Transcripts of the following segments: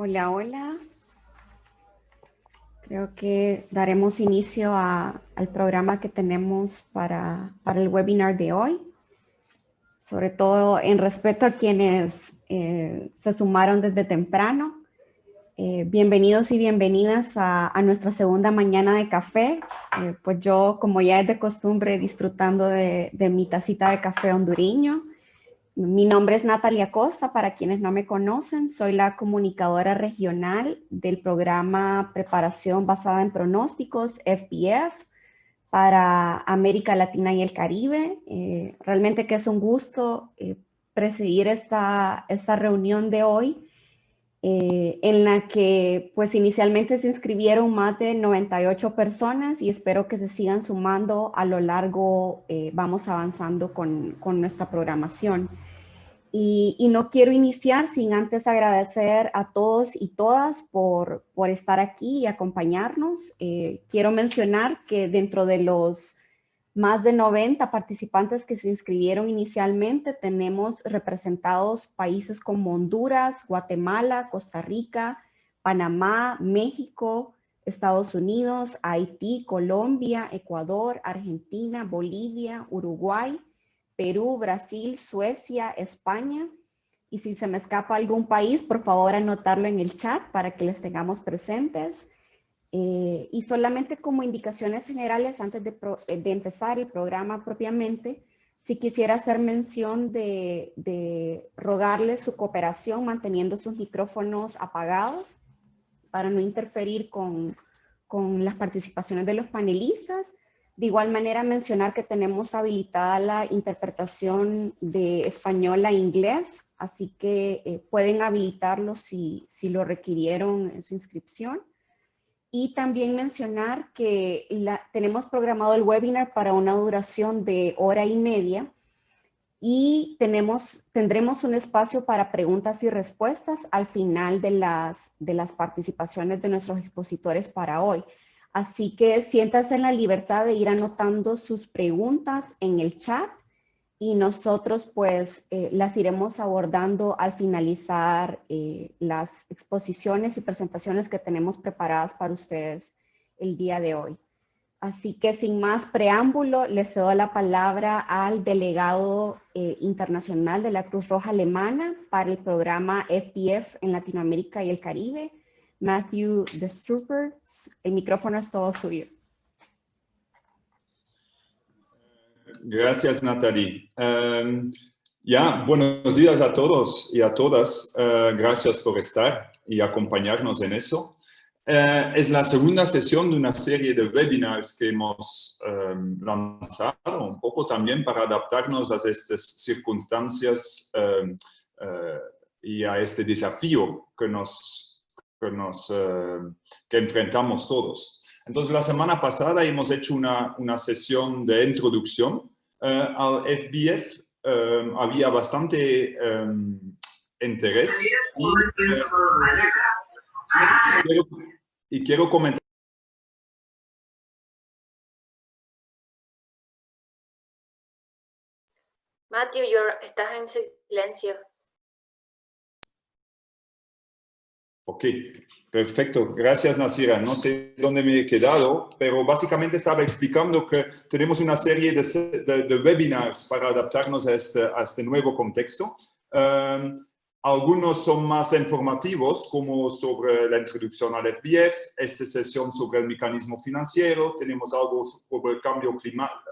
Hola, hola. Creo que daremos inicio al programa que tenemos para el webinar de hoy, sobre todo en respeto a quienes se sumaron desde temprano. Bienvenidos y bienvenidas a nuestra segunda mañana de café. Pues yo, como ya es de costumbre, disfrutando de mi tacita de café hondureño. Mi nombre es Natalia Costa, para quienes no me conocen, soy la comunicadora regional del programa Preparación Basada en Pronósticos, FBF, para América Latina y el Caribe. Realmente que es un gusto presidir esta reunión de hoy, en la que pues inicialmente se inscribieron más de 98 personas y espero que se sigan sumando a lo largo, vamos avanzando con nuestra programación. Y no quiero iniciar sin antes agradecer a todos y todas por estar aquí y acompañarnos. Quiero mencionar que dentro de los más de 90 participantes que se inscribieron inicialmente, tenemos representados países como Honduras, Guatemala, Costa Rica, Panamá, México, Estados Unidos, Haití, Colombia, Ecuador, Argentina, Bolivia, Uruguay, Perú, Brasil, Suecia, España. Y si se me escapa algún país, por favor anotarlo en el chat para que les tengamos presentes. Y solamente como indicaciones generales antes de empezar el programa propiamente, si quisiera hacer mención de rogarles su cooperación manteniendo sus micrófonos apagados para no interferir con las participaciones de los panelistas. De igual manera, mencionar que tenemos habilitada la interpretación de español a inglés, así que pueden habilitarlo si lo requirieron en su inscripción. Y también mencionar que tenemos programado el webinar para una duración de 1 hora y media y tendremos un espacio para preguntas y respuestas al final de las participaciones de nuestros expositores para hoy. Así que siéntanse en la libertad de ir anotando sus preguntas en el chat y nosotros pues las iremos abordando al finalizar las exposiciones y presentaciones que tenemos preparadas para ustedes el día de hoy. Así que sin más preámbulo, les cedo la palabra al delegado internacional de la Cruz Roja Alemana para el programa FBF en Latinoamérica y el Caribe, Matthew De Strupper. El micrófono es todo suyo. Gracias, Natalie. Buenos días a todos y a todas. Gracias por estar y acompañarnos en eso. Es la segunda sesión de una serie de webinars que hemos lanzado, un poco también para adaptarnos a estas circunstancias y a este desafío que enfrentamos todos. Entonces, la semana pasada hemos hecho una sesión de introducción al FBF. Había bastante interés y quiero comentar. Matthew, estás en silencio. Ok, perfecto. Gracias, Nasira. No sé dónde me he quedado, pero básicamente estaba explicando que tenemos una serie de webinars para adaptarnos a este nuevo contexto. Algunos son más informativos, como sobre la introducción al FBF, esta sesión sobre el mecanismo financiero, tenemos algo sobre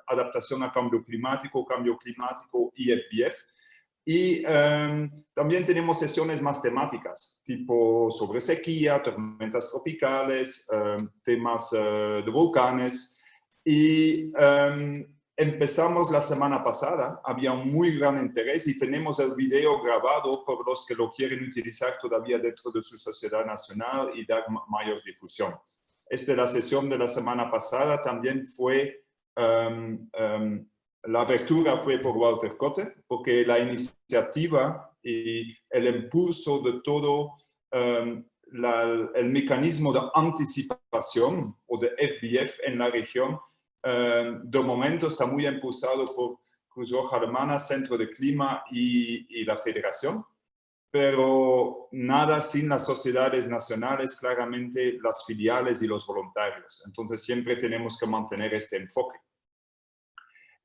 adaptación a cambio climático y FBF. Y también tenemos sesiones más temáticas, tipo sobre sequía, tormentas tropicales, temas de volcanes. Y empezamos la semana pasada, había un muy gran interés y tenemos el video grabado por los que lo quieren utilizar todavía dentro de su sociedad nacional y dar mayor difusión. La sesión de la semana pasada también fue... la apertura fue por Walter Kotte, porque la iniciativa y el impulso de todo el mecanismo de anticipación o de FBF en la región, de momento está muy impulsado por Cruz Roja Alemana, Centro de Clima y la Federación. pero nada sin las sociedades nacionales, claramente las filiales y los voluntarios. Entonces siempre tenemos que mantener este enfoque.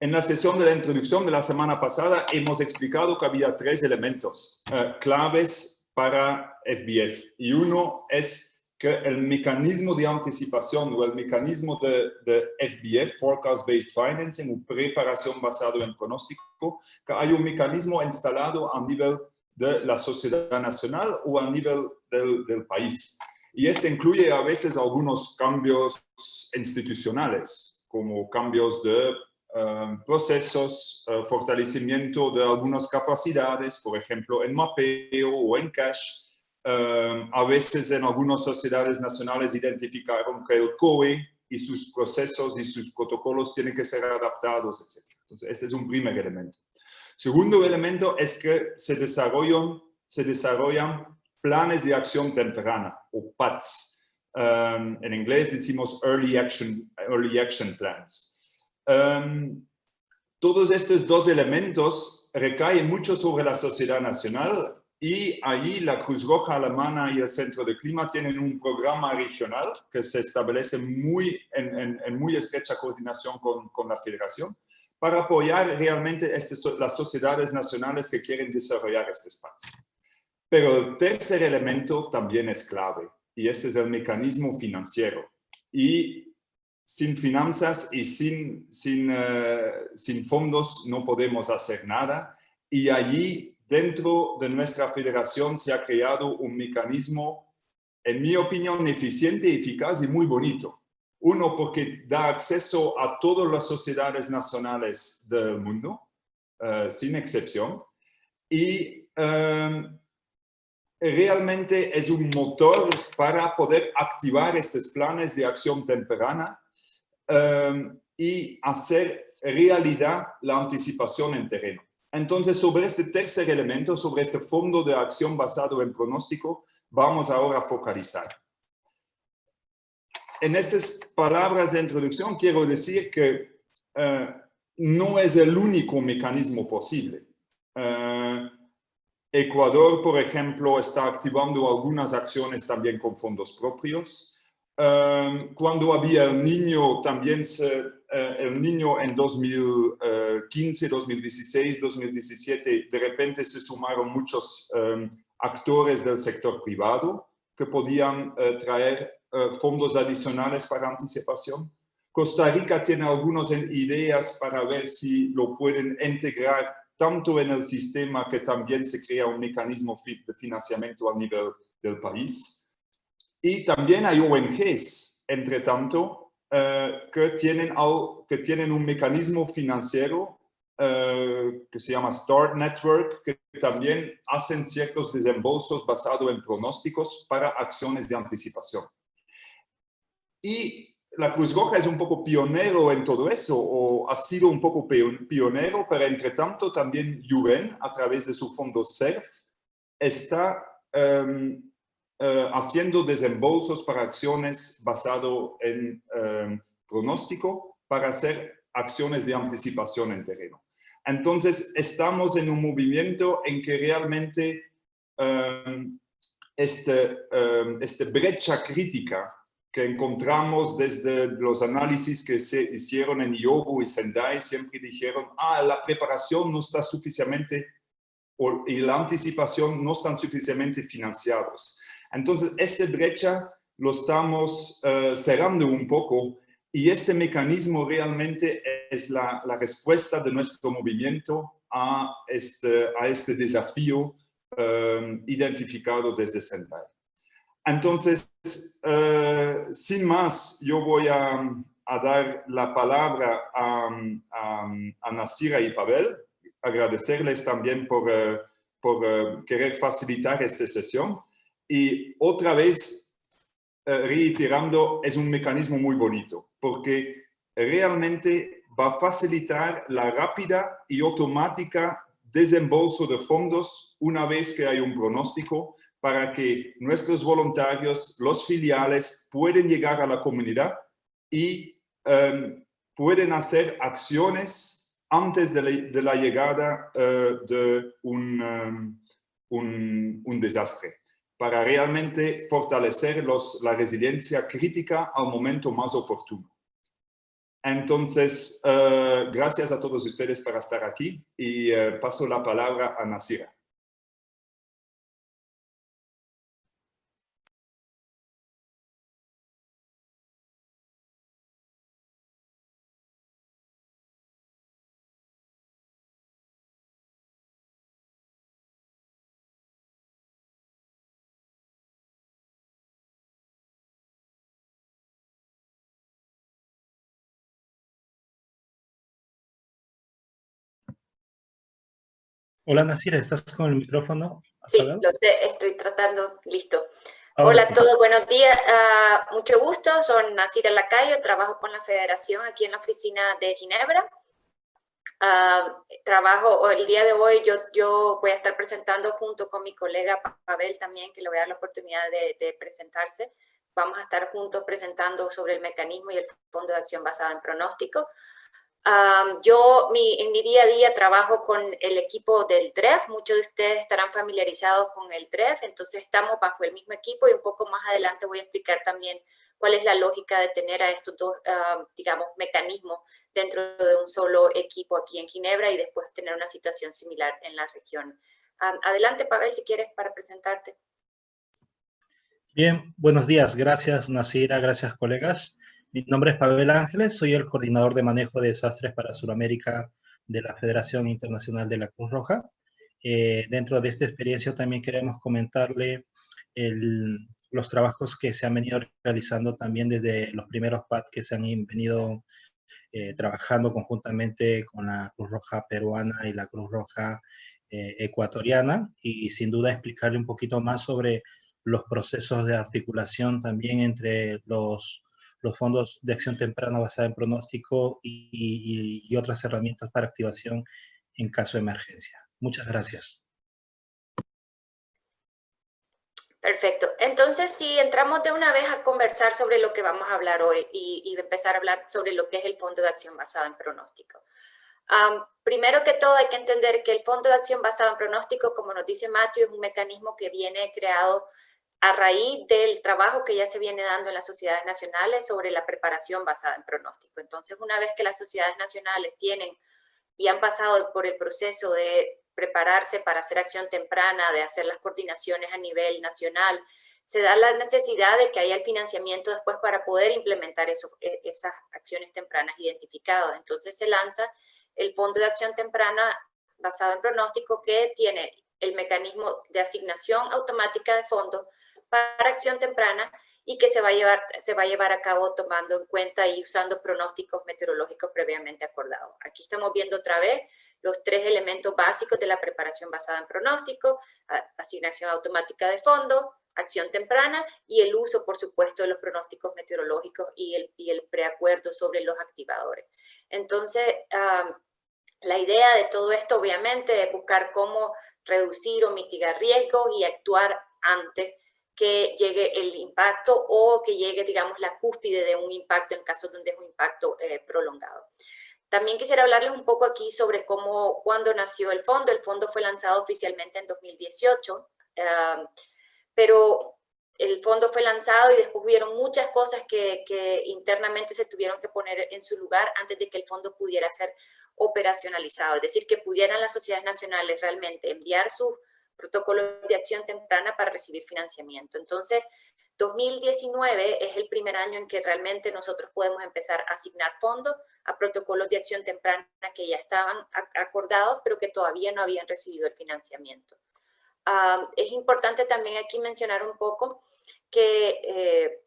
En la sesión de la introducción de la semana pasada hemos explicado que había 3 elementos claves para FBF. Y uno es que el mecanismo de anticipación o el mecanismo de FBF, Forecast Based Financing, o preparación basado en pronóstico, que hay un mecanismo instalado a nivel de la sociedad nacional o a nivel del país. Y este incluye a veces algunos cambios institucionales, como cambios de procesos, fortalecimiento de algunas capacidades, por ejemplo, en mapeo o en cash. A veces en algunas sociedades nacionales identificaron que el COE y sus procesos y sus protocolos tienen que ser adaptados, etc. Entonces, este es un primer elemento. Segundo elemento es que se desarrollan planes de acción temprana, o PATS. En inglés decimos Early Action Plans. Todos estos 2 elementos recaen mucho sobre la sociedad nacional y allí la Cruz Roja Alemana y el Centro de Clima tienen un programa regional que se establece en muy estrecha coordinación con la Federación para apoyar realmente las sociedades nacionales que quieren desarrollar este espacio. Pero el tercer elemento también es clave y este es el mecanismo financiero. Y sin finanzas y sin fondos no podemos hacer nada. Y allí, dentro de nuestra federación, se ha creado un mecanismo, en mi opinión, eficiente, eficaz y muy bonito. Uno, porque da acceso a todas las sociedades nacionales del mundo, sin excepción. Y realmente es un motor para poder activar estos planes de acción temprana y hacer realidad la anticipación en terreno. Entonces, sobre este tercer elemento, sobre este fondo de acción basado en pronóstico, vamos ahora a focalizar. En estas palabras de introducción quiero decir que no es el único mecanismo posible. Ecuador, por ejemplo, está activando algunas acciones también con fondos propios. Cuando había el Niño, también el Niño en 2015, 2016, 2017, de repente se sumaron muchos actores del sector privado que podían traer fondos adicionales para anticipación. Costa Rica tiene algunas ideas para ver si lo pueden integrar tanto en el sistema que también se crea un mecanismo de financiamiento a nivel del país. Y también hay ONGs, entre tanto, que tienen un mecanismo financiero que se llama Start Network, que también hacen ciertos desembolsos basados en pronósticos para acciones de anticipación. Y la Cruz Roja es un poco pionero en todo eso, o ha sido un poco pionero, pero entre tanto también UN, a través de su fondo CERF, está haciendo desembolsos para acciones basado en pronóstico para hacer acciones de anticipación en terreno. Entonces, estamos en un movimiento en que realmente esta brecha crítica que encontramos desde los análisis que se hicieron en IOGO y Sendai, siempre dijeron, la preparación no está suficientemente, y la anticipación no están suficientemente financiados. Entonces, esta brecha lo estamos cerrando un poco, y este mecanismo realmente es la respuesta de nuestro movimiento a este desafío identificado desde Sendai. Entonces, sin más, yo voy a dar la palabra a Nasira y Pavel, agradecerles también por querer facilitar esta sesión. Y otra vez, reiterando, es un mecanismo muy bonito, porque realmente va a facilitar la rápida y automática desembolso de fondos una vez que hay un pronóstico, para que nuestros voluntarios, los filiales, pueden llegar a la comunidad y pueden hacer acciones antes de la llegada de un un desastre, para realmente fortalecer la resiliencia crítica al momento más oportuno. Entonces, gracias a todos ustedes por estar aquí y paso la palabra a Nasira. Hola Nasira, ¿estás con el micrófono Sí, apagado? lo sé, estoy tratando, listo. Ahora Hola sí. a todos, buenos días, mucho gusto, soy Nasira Lacayo, trabajo con la Federación aquí en la oficina de Ginebra. Trabajo, el día de hoy yo voy a estar presentando junto con mi colega Pavel también, que le voy a dar la oportunidad de presentarse. Vamos a estar juntos presentando sobre el mecanismo y el Fondo de Acción basado en pronóstico. En mi día a día trabajo con el equipo del DREF, muchos de ustedes estarán familiarizados con el DREF, entonces estamos bajo el mismo equipo y un poco más adelante voy a explicar también cuál es la lógica de tener a estos dos, digamos, mecanismos dentro de un solo equipo aquí en Ginebra y después tener una situación similar en la región. Adelante, Pavel, si quieres, para presentarte. Bien, buenos días. Gracias, Nasira. Gracias, colegas. Mi nombre es Pavel Ángeles. Soy el coordinador de manejo de desastres para Sudamérica de la Federación Internacional de la Cruz Roja. Dentro de esta experiencia también queremos comentarle los trabajos que se han venido realizando también desde los primeros PAD que se han venido trabajando conjuntamente con la Cruz Roja peruana y la Cruz Roja ecuatoriana, y sin duda explicarle un poquito más sobre los procesos de articulación también entre los fondos de acción temprana basada en pronóstico y otras herramientas para activación en caso de emergencia. Muchas gracias. Perfecto. Entonces, si entramos de una vez a conversar sobre lo que vamos a hablar hoy y empezar a hablar sobre lo que es el Fondo de Acción basado en pronóstico. Primero que todo, hay que entender que el Fondo de Acción basado en pronóstico, como nos dice Matthew, es un mecanismo que viene creado a raíz del trabajo que ya se viene dando en las sociedades nacionales sobre la preparación basada en pronóstico. Entonces, una vez que las sociedades nacionales tienen y han pasado por el proceso de prepararse para hacer acción temprana, de hacer las coordinaciones a nivel nacional, se da la necesidad de que haya el financiamiento después para poder implementar esas acciones tempranas identificadas. Entonces se lanza el Fondo de Acción Temprana basado en pronóstico, que tiene el mecanismo de asignación automática de fondos para acción temprana y que se va a llevar a cabo tomando en cuenta y usando pronósticos meteorológicos previamente acordados. Aquí estamos viendo otra vez los tres elementos básicos de la preparación basada en pronóstico: asignación automática de fondos, acción temprana y el uso, por supuesto, de los pronósticos meteorológicos y el preacuerdo sobre los activadores. Entonces, la idea de todo esto, obviamente, es buscar cómo reducir o mitigar riesgos y actuar antes que llegue el impacto o que llegue, digamos, la cúspide de un impacto en caso donde es un impacto prolongado. También quisiera hablarles un poco aquí sobre cuándo nació el fondo. El fondo fue lanzado oficialmente en 2018, pero el fondo fue lanzado y después hubieron muchas cosas que internamente se tuvieron que poner en su lugar antes de que el fondo pudiera ser operacionalizado. Es decir, que pudieran las sociedades nacionales realmente enviar sus protocolos de acción temprana para recibir financiamiento. Entonces, 2019 es el primer año en que realmente nosotros podemos empezar a asignar fondos a protocolos de acción temprana que ya estaban acordados, pero que todavía no habían recibido el financiamiento. Es importante también aquí mencionar un poco que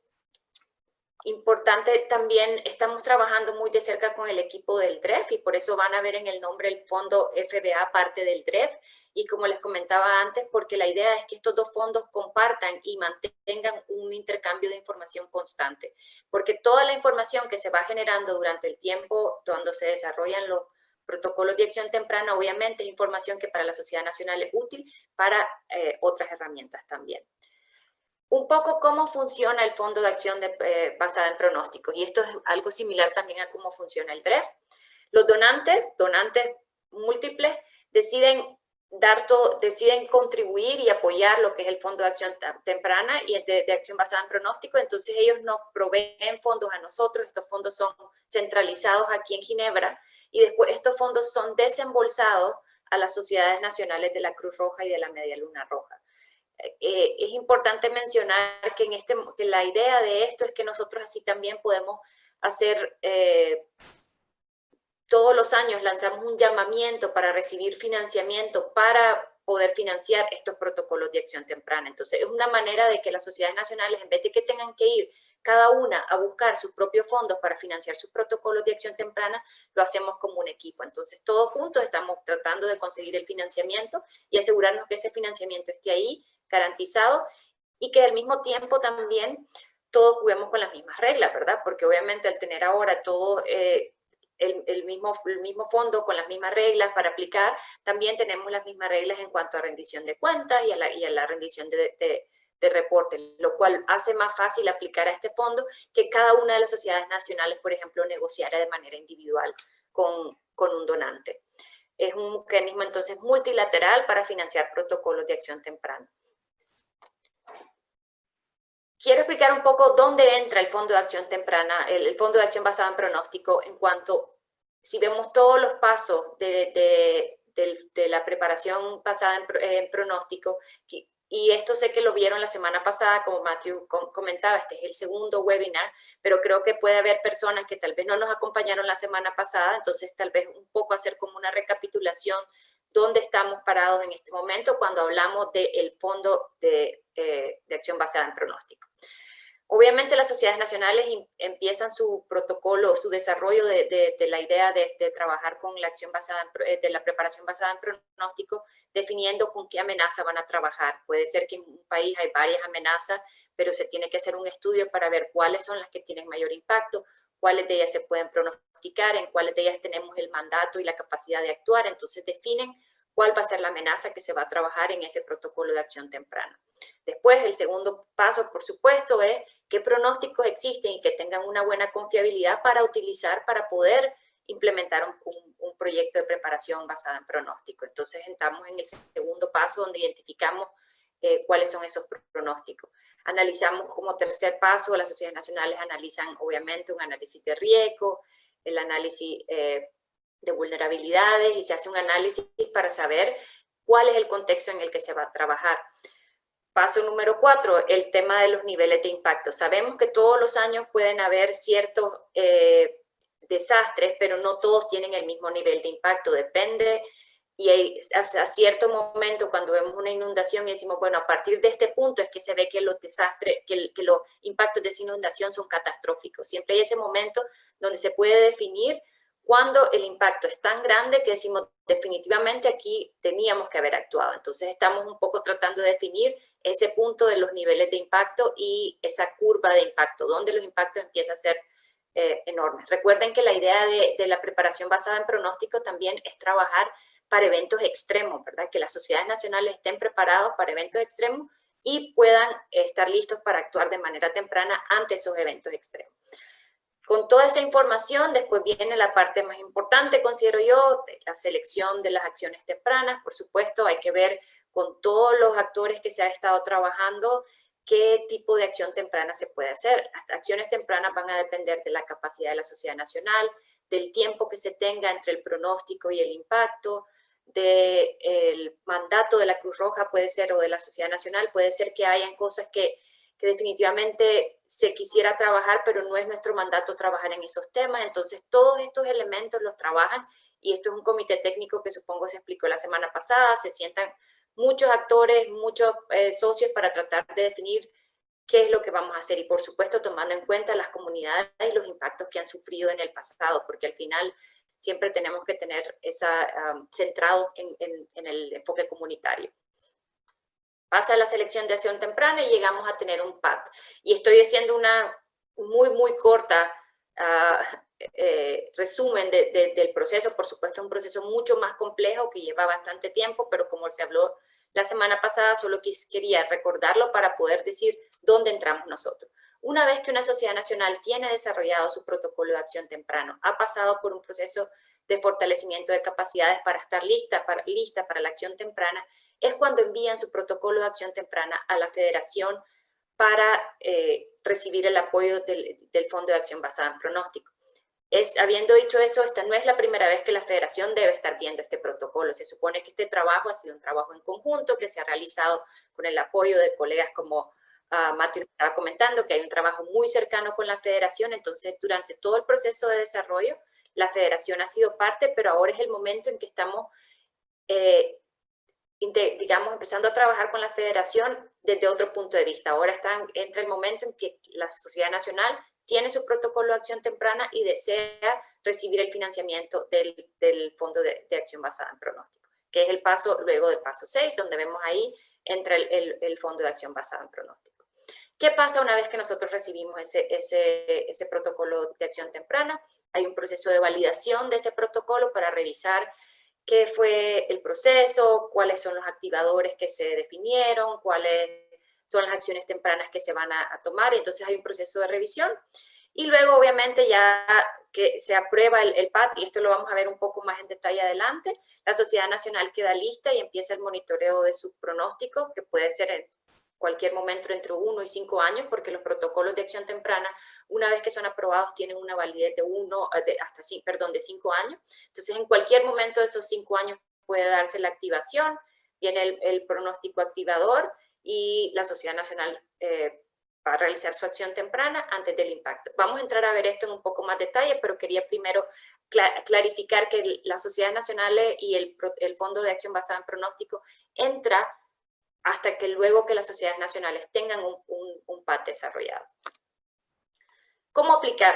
importante también, estamos trabajando muy de cerca con el equipo del DREF y por eso van a ver en el nombre el fondo FBA parte del DREF, y como les comentaba antes, porque la idea es que estos dos fondos compartan y mantengan un intercambio de información constante, porque toda la información que se va generando durante el tiempo cuando se desarrollan los protocolos de acción temprana, obviamente es información que para la sociedad nacional es útil para otras herramientas también. Un poco cómo funciona el Fondo de Acción basada en pronósticos, y esto es algo similar también a cómo funciona el DREF. Los donantes múltiples, deciden deciden contribuir y apoyar lo que es el Fondo de Acción Temprana y de Acción Basada en Pronóstico. Entonces ellos nos proveen fondos a nosotros. Estos fondos son centralizados aquí en Ginebra y después estos fondos son desembolsados a las sociedades nacionales de la Cruz Roja y de la Media Luna Roja. Es importante mencionar que la idea de esto es que nosotros así también podemos hacer, todos los años lanzamos un llamamiento para recibir financiamiento para poder financiar estos protocolos de acción temprana. Entonces es una manera de que las sociedades nacionales, en vez de que tengan que ir cada una a buscar sus propios fondos para financiar sus protocolos de acción temprana, lo hacemos como un equipo. Entonces todos juntos estamos tratando de conseguir el financiamiento y asegurarnos que ese financiamiento esté ahí garantizado y que al mismo tiempo también todos juguemos con las mismas reglas, ¿verdad? Porque obviamente al tener ahora todo el mismo fondo con las mismas reglas para aplicar, también tenemos las mismas reglas en cuanto a rendición de cuentas y a la rendición de reporte, lo cual hace más fácil aplicar a este fondo que cada una de las sociedades nacionales, por ejemplo, negociara de manera individual con un donante. Es un mecanismo entonces multilateral para financiar protocolos de acción temprana. Quiero explicar un poco dónde entra el Fondo de Acción Temprana, el Fondo de Acción Basado en Pronóstico, en cuanto, si vemos todos los pasos de la preparación basada en pronóstico, y esto sé que lo vieron la semana pasada, como Matthew comentaba, este es el segundo webinar, pero creo que puede haber personas que tal vez no nos acompañaron la semana pasada, entonces tal vez un poco hacer como una recapitulación dónde estamos parados en este momento cuando hablamos del Fondo de Acción Basada en Pronóstico. Obviamente las sociedades nacionales empiezan su protocolo, su desarrollo de la idea de trabajar con la acción basada de la preparación basada en pronóstico, definiendo con qué amenaza van a trabajar. Puede ser que en un país hay varias amenazas, pero se tiene que hacer un estudio para ver cuáles son las que tienen mayor impacto, cuáles de ellas se pueden pronosticar, en cuáles de ellas tenemos el mandato y la capacidad de actuar. Entonces definen cuál va a ser la amenaza que se va a trabajar en ese protocolo de acción temprana. Después, el segundo paso, por supuesto, es qué pronósticos existen y que tengan una buena confiabilidad para utilizar, para poder implementar un proyecto de preparación basada en pronóstico. Entonces, entramos en el segundo paso donde identificamos cuáles son esos pronósticos. Analizamos como tercer paso, las sociedades nacionales analizan, obviamente, un análisis de riesgo, el análisis de vulnerabilidades y se hace un análisis para saber cuál es el contexto en el que se va a trabajar. Paso número 4, el tema de los niveles de impacto. Sabemos que todos los años pueden haber ciertos desastres, pero no todos tienen el mismo nivel de impacto. Depende, y a cierto momento cuando vemos una inundación y decimos, bueno, a partir de este punto es que se ve que los desastres, que los impactos de esa inundación son catastróficos. Siempre hay ese momento donde se puede definir cuando el impacto es tan grande que decimos, definitivamente aquí teníamos que haber actuado. Entonces estamos un poco tratando de definir ese punto de los niveles de impacto y esa curva de impacto, donde los impactos empiezan a ser enormes. Recuerden que la idea de la preparación basada en pronóstico también es trabajar para eventos extremos, ¿verdad? Que las sociedades nacionales estén preparados para eventos extremos y puedan estar listos para actuar de manera temprana ante esos eventos extremos. Con toda esa información, después viene la parte más importante, considero yo, la selección de las acciones tempranas. Por supuesto, hay que ver con todos los actores que se ha estado trabajando qué tipo de acción temprana se puede hacer. Las acciones tempranas van a depender de la capacidad de la sociedad nacional, del tiempo que se tenga entre el pronóstico y el impacto, del mandato de la Cruz Roja puede ser, o de la sociedad nacional, puede ser que hayan cosas que definitivamente se quisiera trabajar, pero no es nuestro mandato trabajar en esos temas. Entonces, todos estos elementos los trabajan y esto es un comité técnico que supongo se explicó la semana pasada. Se sientan muchos actores, muchos socios para tratar de definir qué es lo que vamos a hacer y, por supuesto, tomando en cuenta las comunidades y los impactos que han sufrido en el pasado, porque al final siempre tenemos que tener centrado en el enfoque comunitario. Pasa la selección de acción temprana y llegamos a tener un PAT. Y estoy haciendo una muy corta resumen del proceso. Por supuesto, es un proceso mucho más complejo que lleva bastante tiempo, pero como se habló la semana pasada, solo quería recordarlo para poder decir dónde entramos nosotros. Una vez que una sociedad nacional tiene desarrollado su protocolo de acción temprano, ha pasado por un proceso de fortalecimiento de capacidades para estar lista para la acción temprana, es cuando envían su protocolo de acción temprana a la federación para recibir el apoyo del Fondo de Acción Basada en Pronóstico. Habiendo dicho eso, esta no es la primera vez que la federación debe estar viendo este protocolo. Se supone que este trabajo ha sido un trabajo en conjunto que se ha realizado con el apoyo de colegas como Matthew estaba comentando, que hay un trabajo muy cercano con la federación. Entonces, durante todo el proceso de desarrollo, la federación ha sido parte, pero ahora es el momento en que estamos, digamos, empezando a trabajar con la federación desde otro punto de vista. Ahora entra el momento en que la Sociedad Nacional tiene su protocolo de acción temprana y desea recibir el financiamiento del Fondo de Acción Basada en Pronóstico, que es el paso luego del paso 6, donde vemos ahí entra el Fondo de Acción Basada en Pronóstico. ¿Qué pasa una vez que nosotros recibimos ese protocolo de acción temprana? Hay un proceso de validación de ese protocolo para revisar qué fue el proceso, cuáles son los activadores que se definieron, cuáles son las acciones tempranas que se van a tomar. Entonces hay un proceso de revisión. Y luego, obviamente, ya que se aprueba el PAT, y esto lo vamos a ver un poco más en detalle adelante, la Sociedad Nacional queda lista y empieza el monitoreo de sus pronósticos, que puede ser en cualquier momento entre 1 y 5 años, porque los protocolos de acción temprana, una vez que son aprobados, tienen una validez de 5 años. Entonces, en cualquier momento de esos 5 años puede darse la activación, viene el pronóstico activador y la Sociedad Nacional va a realizar su acción temprana antes del impacto. Vamos a entrar a ver esto en un poco más detalle, pero quería primero clarificar que las sociedades nacionales y el Fondo de Acción Basada en Pronóstico entra hasta que luego que las sociedades nacionales tengan un PAT desarrollado. ¿Cómo aplicar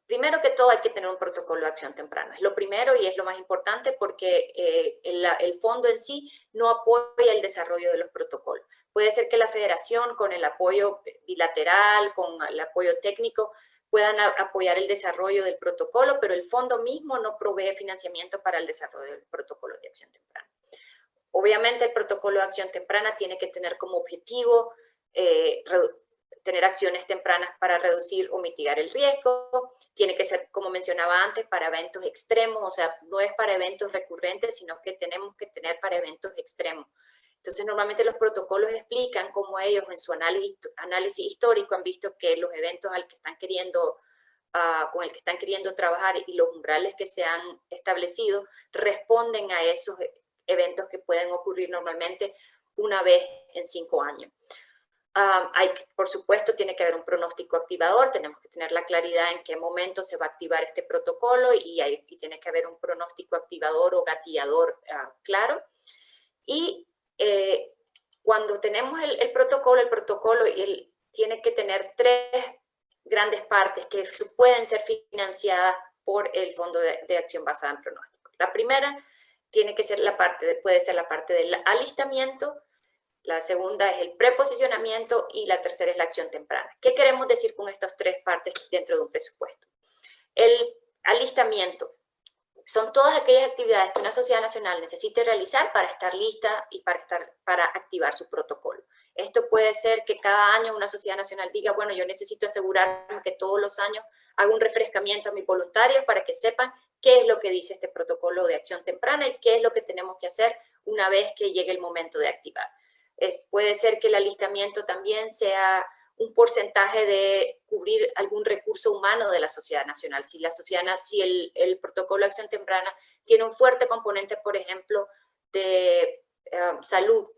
primero que todo hay que tener un protocolo de acción temprana? Es lo primero y es lo más importante porque el fondo en sí no apoya el desarrollo de los protocolos. Puede ser que la federación con el apoyo bilateral, con el apoyo técnico, puedan apoyar el desarrollo del protocolo, pero el fondo mismo no provee financiamiento para el desarrollo del protocolo de acción temprana. Obviamente el protocolo de acción temprana tiene que tener como objetivo tener acciones tempranas para reducir o mitigar el riesgo, tiene que ser, como mencionaba antes, para eventos extremos, o sea, no es para eventos recurrentes, sino que tenemos que tener para eventos extremos. Entonces, normalmente los protocolos explican cómo ellos en su análisis histórico han visto que los eventos con el que están queriendo trabajar y los umbrales que se han establecido responden a esos eventos que pueden ocurrir normalmente una vez en 5 años. Por supuesto, tiene que haber un pronóstico activador, tenemos que tener la claridad en qué momento se va a activar este protocolo y tiene que haber un pronóstico activador o gatillador claro. Y cuando tenemos el protocolo tiene que tener 3 grandes partes que pueden ser financiadas por el Fondo de Acción Basada en Pronóstico. La primera puede ser la parte del alistamiento, la segunda es el preposicionamiento y la tercera es la acción temprana. ¿Qué queremos decir con estas 3 partes dentro de un presupuesto? El alistamiento son todas aquellas actividades que una sociedad nacional necesite realizar para estar lista y para activar su protocolo. Esto puede ser que cada año una sociedad nacional diga, bueno, yo necesito asegurarme que todos los años hago un refrescamiento a mis voluntarios para que sepan qué es lo que dice este protocolo de acción temprana y qué es lo que tenemos que hacer una vez que llegue el momento de activar. Puede ser que el alistamiento también sea un porcentaje de cubrir algún recurso humano de la sociedad nacional. Si el protocolo de acción temprana tiene un fuerte componente, por ejemplo, de salud,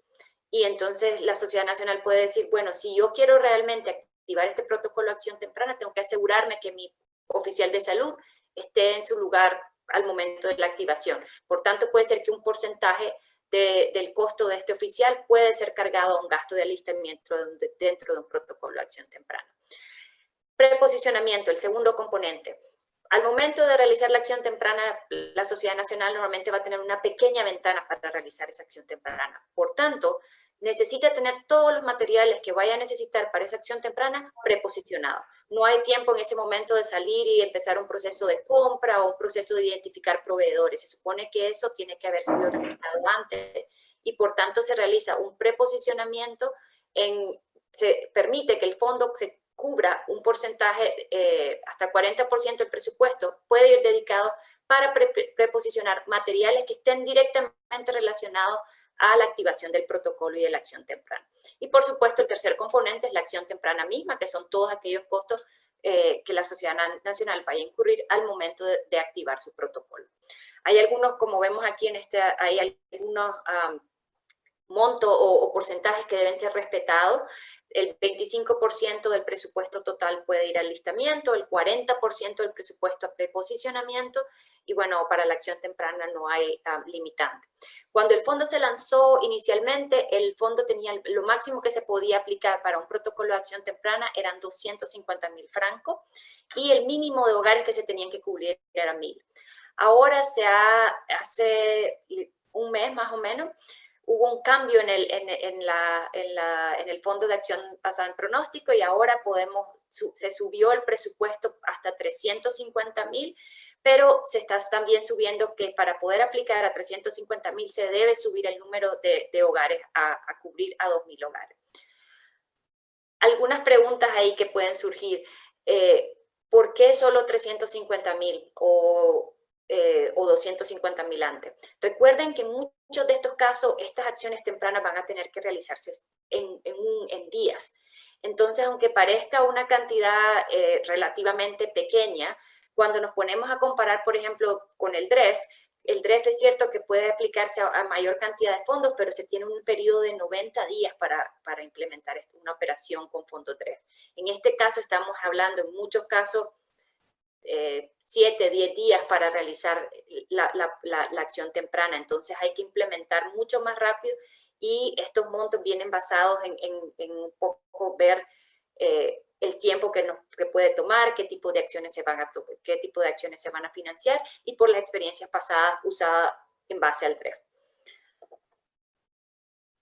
y entonces la sociedad nacional puede decir, bueno, si yo quiero realmente activar este protocolo de acción temprana, tengo que asegurarme que mi oficial de salud esté en su lugar al momento de la activación. Por tanto, puede ser que un porcentaje del costo de este oficial puede ser cargado a un gasto de alistamiento dentro de un protocolo de acción temprana. Preposicionamiento, el segundo componente. Al momento de realizar la acción temprana, la sociedad nacional normalmente va a tener una pequeña ventana para realizar esa acción temprana. Por tanto, necesita tener todos los materiales que vaya a necesitar para esa acción temprana preposicionados. No hay tiempo en ese momento de salir y empezar un proceso de compra o un proceso de identificar proveedores. Se supone que eso tiene que haber sido realizado antes y por tanto se realiza un preposicionamiento, se permite que el fondo se cubra un porcentaje, hasta 40% del presupuesto, puede ir dedicado para preposicionar materiales que estén directamente relacionados a la activación del protocolo y de la acción temprana. Y por supuesto el tercer componente es la acción temprana misma, que son todos aquellos costos que la sociedad nacional vaya a incurrir al momento de activar su protocolo. Hay algunos, como vemos aquí hay algunos montos o porcentajes que deben ser respetados. El 25% del presupuesto total puede ir al listamiento, el 40% del presupuesto a preposicionamiento, y bueno, para la acción temprana no hay limitante. Cuando el fondo se lanzó inicialmente, el fondo tenía lo máximo que se podía aplicar para un protocolo de acción temprana eran 250.000 francos, y el mínimo de hogares que se tenían que cubrir era 1.000. Ahora hace un mes más o menos, hubo un cambio en el Fondo de Acción Basada en Pronóstico, y ahora se subió el presupuesto hasta 350.000, pero se está también subiendo que para poder aplicar a 350.000 se debe subir el número de hogares a cubrir a 2.000 hogares. Algunas preguntas ahí que pueden surgir. ¿Por qué solo 350.000 o 250.000 antes? Recuerden que en muchos de estos casos estas acciones tempranas van a tener que realizarse en días. Entonces, aunque parezca una cantidad relativamente pequeña, cuando nos ponemos a comparar, por ejemplo, con el DREF es cierto que puede aplicarse a mayor cantidad de fondos, pero se tiene un periodo de 90 días para implementar una operación con fondos DREF. En este caso estamos hablando en muchos casos 7, 10 días para realizar la acción temprana. Entonces hay que implementar mucho más rápido, y estos montos vienen basados en un poco ver el tiempo que puede tomar, qué tipo de acciones se van a financiar, y por las experiencias pasadas usadas en base al DREF.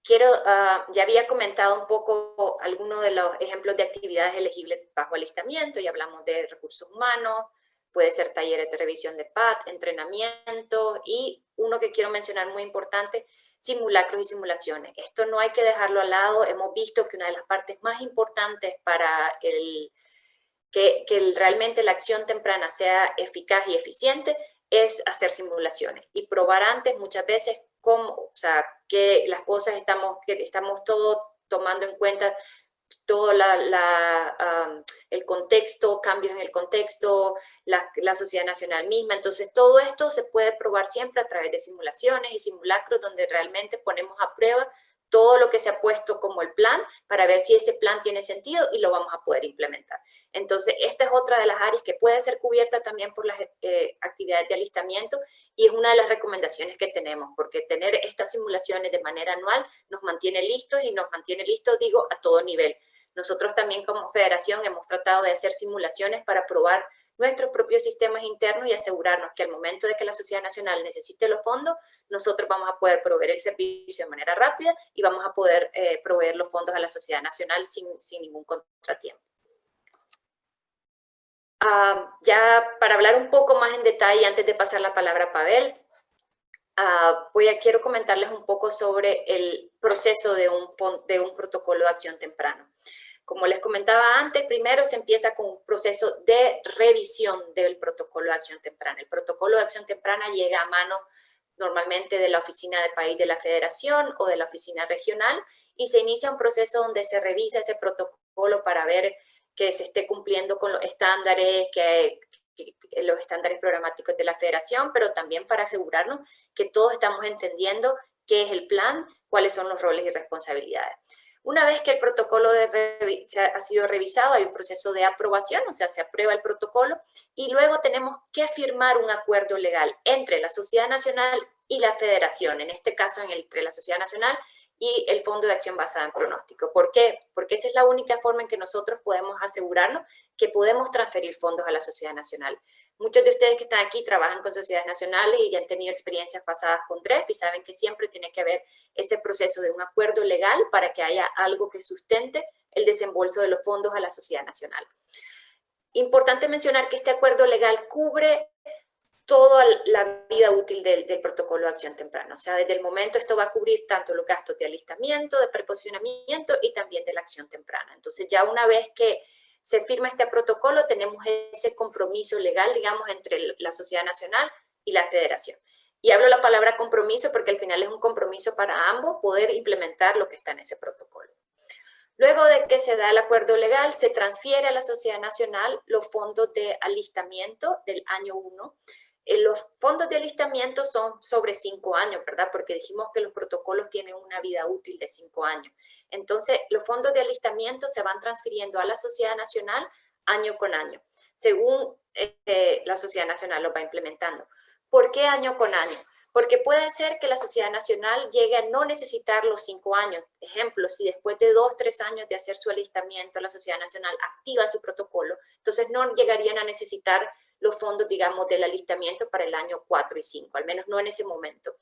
Ya había comentado un poco algunos de los ejemplos de actividades elegibles bajo alistamiento, y hablamos de recursos humanos, puede ser talleres de revisión de PAT, entrenamiento, y uno que quiero mencionar muy importante, simulacros y simulaciones. Esto no hay que dejarlo al lado. Hemos visto que una de las partes más importantes para que realmente la acción temprana sea eficaz y eficiente es hacer simulaciones y probar antes muchas veces que las cosas estamos todos tomando en cuenta todo el contexto, cambios en el contexto, la sociedad nacional misma. Entonces, todo esto se puede probar siempre a través de simulaciones y simulacros, donde realmente ponemos a prueba todo lo que se ha puesto como el plan, para ver si ese plan tiene sentido y lo vamos a poder implementar. Entonces, esta es otra de las áreas que puede ser cubierta también por las actividades de alistamiento, y es una de las recomendaciones que tenemos, porque tener estas simulaciones de manera anual nos mantiene listos, y nos mantiene listos, digo, a todo nivel. Nosotros también como federación hemos tratado de hacer simulaciones para probar nuestros propios sistemas internos y asegurarnos que al momento de que la sociedad nacional necesite los fondos, nosotros vamos a poder proveer el servicio de manera rápida, y vamos a poder proveer los fondos a la sociedad nacional sin ningún contratiempo. Ya para hablar un poco más en detalle, antes de pasar la palabra a Pavel, quiero comentarles un poco sobre el proceso de un protocolo de acción temprana. Como les comentaba antes, primero se empieza con un proceso de revisión del protocolo de acción temprana. El protocolo de acción temprana llega a mano normalmente de la oficina de país de la federación o de la oficina regional, y se inicia un proceso donde se revisa ese protocolo para ver que se esté cumpliendo con los estándares, los estándares programáticos de la federación, pero también para asegurarnos que todos estamos entendiendo qué es el plan, cuáles son los roles y responsabilidades. Una vez que el protocolo ha sido revisado, hay un proceso de aprobación, o sea, se aprueba el protocolo, y luego tenemos que firmar un acuerdo legal entre la Sociedad Nacional y la Federación, en este caso entre la Sociedad Nacional y el Fondo de Acción Basada en Pronóstico. ¿Por qué? Porque esa es la única forma en que nosotros podemos asegurarnos que podemos transferir fondos a la Sociedad Nacional. Muchos de ustedes que están aquí trabajan con sociedades nacionales y ya han tenido experiencias pasadas con DREF, y saben que siempre tiene que haber ese proceso de un acuerdo legal para que haya algo que sustente el desembolso de los fondos a la sociedad nacional. Importante mencionar que este acuerdo legal cubre toda la vida útil del protocolo de acción temprana. O sea, desde el momento esto va a cubrir tanto los gastos de alistamiento, de preposicionamiento y también de la acción temprana. Entonces, ya una vez que se firma este protocolo, tenemos ese compromiso legal, digamos, entre la Sociedad Nacional y la Federación. Y hablo la palabra compromiso porque al final es un compromiso para ambos poder implementar lo que está en ese protocolo. Luego de que se da el acuerdo legal, se transfiere a la Sociedad Nacional los fondos de alistamiento del año 1. Los fondos de alistamiento son sobre 5 años, ¿verdad? Porque dijimos que los protocolos tienen una vida útil de 5 años. Entonces, los fondos de alistamiento se van transfiriendo a la Sociedad Nacional año con año, según la Sociedad Nacional lo va implementando. ¿Por qué año con año? Porque puede ser que la Sociedad Nacional llegue a no necesitar los 5 años. Ejemplo, si después de 2 o 3 años de hacer su alistamiento, la Sociedad Nacional activa su protocolo, entonces no llegarían a necesitar los fondos, digamos, del alistamiento para el año 4 y 5, al menos no en ese momento.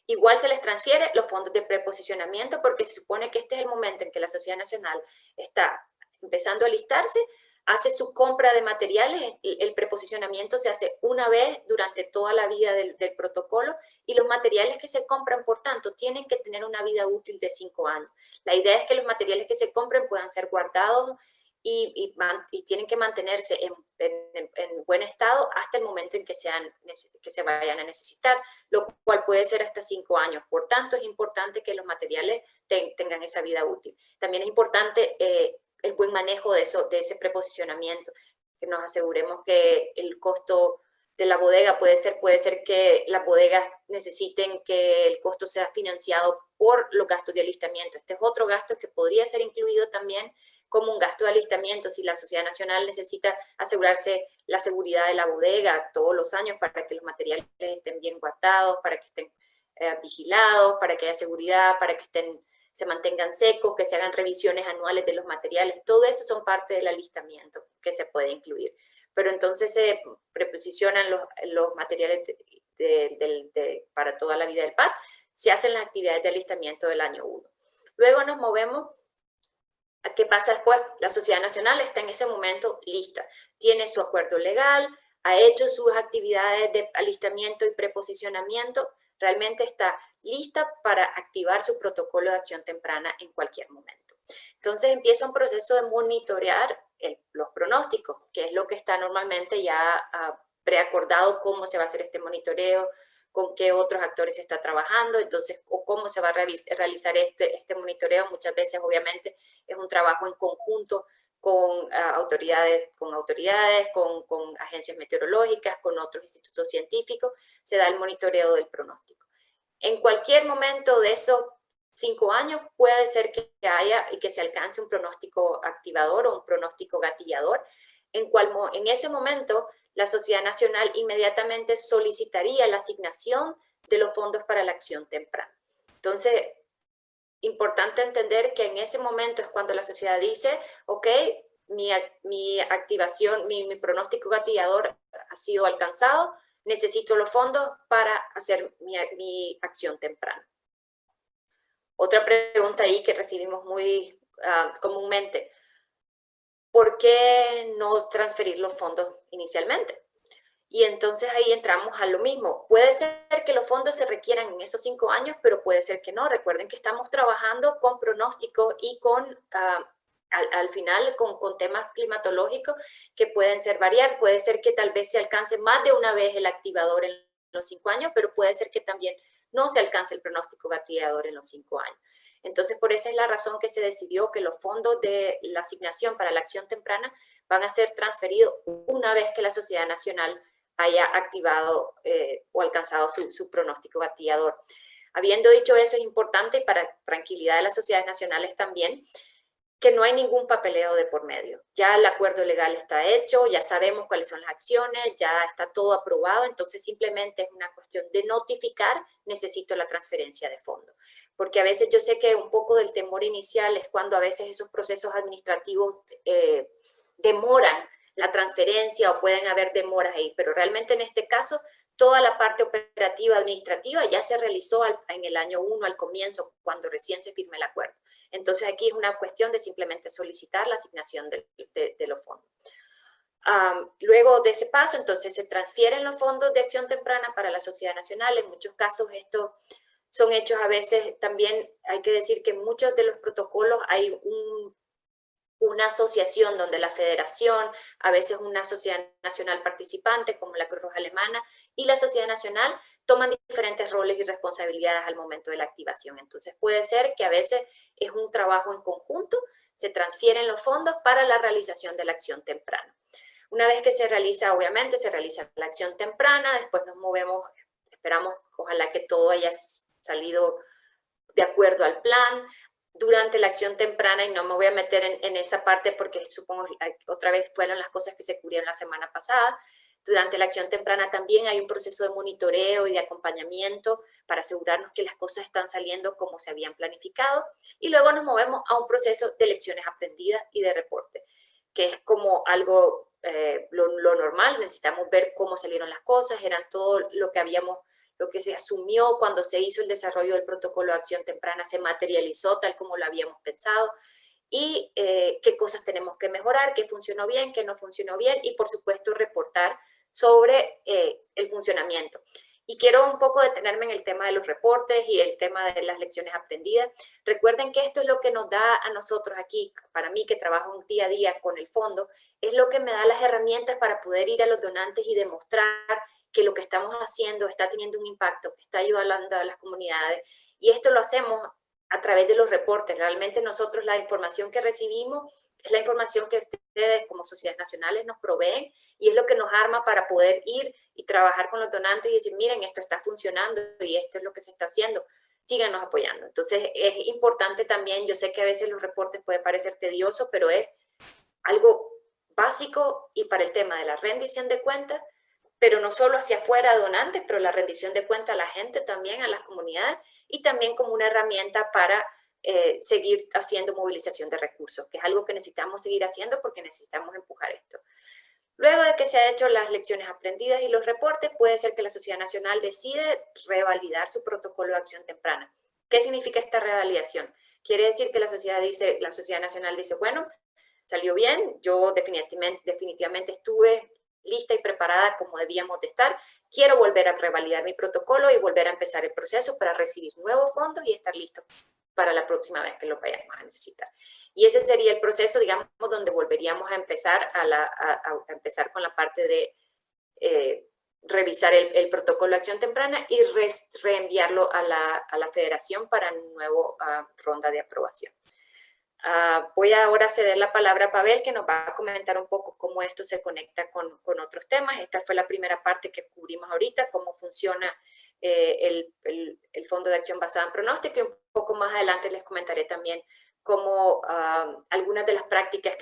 Igual se les transfiere los fondos de preposicionamiento porque se supone que este es el momento en que la Sociedad Nacional está empezando a alistarse, hace su compra de materiales, el preposicionamiento se hace una vez durante toda la vida del protocolo y los materiales que se compran, por tanto, tienen que tener una vida útil de 5 años. La idea es que los materiales que se compren puedan ser guardados y tienen que mantenerse en buen estado hasta el momento en que se vayan a necesitar, lo cual puede ser hasta 5 años. Por tanto, es importante que los materiales tengan esa vida útil. También es importante el buen manejo de ese preposicionamiento, que nos aseguremos que el costo de la bodega puede ser que las bodegas necesiten que el costo sea financiado por los gastos de alistamiento. Este es otro gasto que podría ser incluido también como un gasto de alistamiento si la Sociedad Nacional necesita asegurarse la seguridad de la bodega todos los años para que los materiales estén bien guardados, para que estén vigilados, para que haya seguridad, para que se mantengan secos, que se hagan revisiones anuales de los materiales. Todo eso son parte del alistamiento que se puede incluir. Pero entonces se preposicionan los materiales para toda la vida del PAT, se hacen las actividades de alistamiento del año 1. Luego nos movemos a qué pasa después. La Sociedad Nacional está en ese momento lista, tiene su acuerdo legal, ha hecho sus actividades de alistamiento y preposicionamiento, realmente está lista para activar su protocolo de acción temprana en cualquier momento. Entonces empieza un proceso de monitorear los pronósticos, que es lo que está normalmente ya preacordado, cómo se va a hacer este monitoreo, con qué otros actores se está trabajando, entonces, o cómo se va a realizar este monitoreo. Muchas veces, obviamente, es un trabajo en conjunto con autoridades, con agencias meteorológicas, con otros institutos científicos, se da el monitoreo del pronóstico. En cualquier momento de esos 5 años puede ser que haya y que se alcance un pronóstico activador o un pronóstico gatillador, en ese momento la Sociedad Nacional inmediatamente solicitaría la asignación de los fondos para la acción temprana. Entonces, importante entender que en ese momento es cuando la sociedad dice, ok, mi activación, mi pronóstico gatillador ha sido alcanzado, necesito los fondos para hacer mi acción temprana. Otra pregunta ahí que recibimos muy comúnmente, ¿por qué no transferir los fondos inicialmente? Y entonces ahí entramos a lo mismo. Puede ser que los fondos se requieran en esos 5 años, pero puede ser que no. Recuerden que estamos trabajando con pronóstico y al final con temas climatológicos que pueden ser variar. Puede ser que tal vez se alcance más de una vez el activador en los 5 años, pero puede ser que también no se alcance el pronóstico gatillador en los 5 años. Entonces, por esa es la razón que se decidió que los fondos de la asignación para la acción temprana van a ser transferidos una vez que la Sociedad Nacional haya activado o alcanzado su pronóstico gatillador. Habiendo dicho eso, es importante para tranquilidad de las sociedades nacionales también que no hay ningún papeleo de por medio. Ya el acuerdo legal está hecho, ya sabemos cuáles son las acciones, ya está todo aprobado, entonces simplemente es una cuestión de notificar, necesito la transferencia de fondos. Porque a veces yo sé que un poco del temor inicial es cuando a veces esos procesos administrativos demoran la transferencia o pueden haber demoras ahí, pero realmente en este caso toda la parte operativa administrativa ya se realizó en el año 1 al comienzo, cuando recién se firme el acuerdo. Entonces aquí es una cuestión de simplemente solicitar la asignación de los fondos. Luego de ese paso, entonces se transfieren los fondos de acción temprana para la Sociedad Nacional. En muchos casos estos son hechos a veces, también hay que decir que en muchos de los protocolos hay una asociación donde la federación, a veces una sociedad nacional participante como la Cruz Roja Alemana y la sociedad nacional toman diferentes roles y responsabilidades al momento de la activación. Entonces puede ser que a veces es un trabajo en conjunto, se transfieren los fondos para la realización de la acción temprana. Una vez que se realiza, obviamente, se realiza la acción temprana, después nos movemos, esperamos, ojalá que todo haya salido de acuerdo al plan. Durante la acción temprana, y no me voy a meter en esa parte porque supongo otra vez fueron las cosas que se cubrieron la semana pasada, durante la acción temprana también hay un proceso de monitoreo y de acompañamiento para asegurarnos que las cosas están saliendo como se habían planificado, y luego nos movemos a un proceso de lecciones aprendidas y de reporte, que es como algo, lo normal, necesitamos ver cómo salieron las cosas, eran todo lo que se asumió cuando se hizo el desarrollo del protocolo de acción temprana, se materializó tal como lo habíamos pensado, y qué cosas tenemos que mejorar, qué funcionó bien, qué no funcionó bien, y por supuesto reportar sobre el funcionamiento. Y quiero un poco detenerme en el tema de los reportes y el tema de las lecciones aprendidas. Recuerden que esto es lo que nos da a nosotros aquí, para mí que trabajo un día a día con el fondo, es lo que me da las herramientas para poder ir a los donantes y demostrar que lo que estamos haciendo está teniendo un impacto, que está ayudando a las comunidades, y esto lo hacemos a través de los reportes. Realmente nosotros la información que recibimos es la información que ustedes como sociedades nacionales nos proveen, y es lo que nos arma para poder ir y trabajar con los donantes y decir, miren, esto está funcionando y esto es lo que se está haciendo, síganos apoyando. Entonces es importante también, yo sé que a veces los reportes pueden parecer tediosos, pero es algo básico, y para el tema de la rendición de cuentas, pero no solo hacia afuera a donantes, pero la rendición de cuentas a la gente también, a las comunidades, y también como una herramienta para seguir haciendo movilización de recursos, que es algo que necesitamos seguir haciendo porque necesitamos empujar esto. Luego de que se han hecho las lecciones aprendidas y los reportes, puede ser que la Sociedad Nacional decide revalidar su protocolo de acción temprana. ¿Qué significa esta revalidación? Quiere decir que la Sociedad Nacional dice, bueno, salió bien, yo definitivamente estuve lista y preparada como debíamos de estar, quiero volver a revalidar mi protocolo y volver a empezar el proceso para recibir nuevos fondos y estar listo para la próxima vez que lo vayamos a necesitar. Y ese sería el proceso, digamos, donde volveríamos a empezar, a empezar con la parte de revisar el protocolo de acción temprana y reenviarlo a la federación para una nueva ronda de aprobación. Voy ahora a ceder la palabra a Pavel, que nos va a comentar un poco cómo esto se conecta con otros temas. Esta fue la primera parte que cubrimos ahorita, cómo funciona el Fondo de Acción Basada en Pronóstico, y un poco más adelante les comentaré también cómo algunas de las prácticas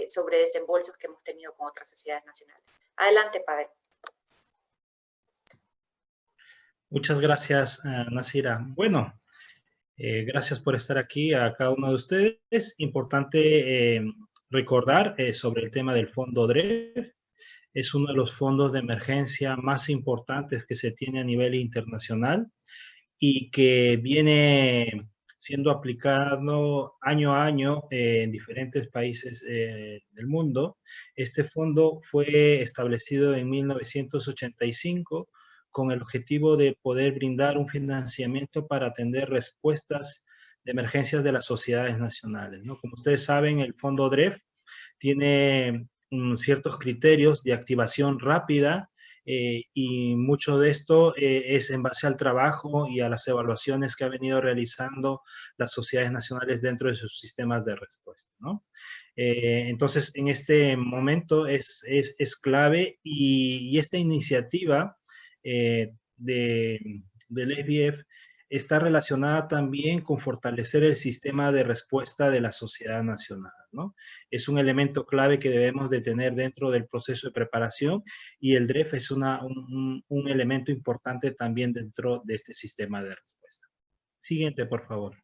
sobre desembolsos que hemos tenido con otras sociedades nacionales. Adelante, Pavel. Muchas gracias, Nasira. Bueno, gracias por estar aquí a cada uno de ustedes. Importante recordar sobre el tema del Fondo DREF. Es uno de los fondos de emergencia más importantes que se tiene a nivel internacional y que viene siendo aplicado año a año en diferentes países del mundo. Este fondo fue establecido en 1985 con el objetivo de poder brindar un financiamiento para atender respuestas de emergencias de las sociedades nacionales, ¿no? Como ustedes saben, el Fondo DREF tiene ciertos criterios de activación rápida y mucho de esto es en base al trabajo y a las evaluaciones que ha venido realizando las sociedades nacionales dentro de sus sistemas de respuesta, ¿no? Entonces, en este momento es clave, y esta iniciativa del SBF está relacionada también con fortalecer el sistema de respuesta de la sociedad nacional, ¿no? Es un elemento clave que debemos de tener dentro del proceso de preparación, y el DREF es un elemento importante también dentro de este sistema de respuesta. Siguiente, por favor.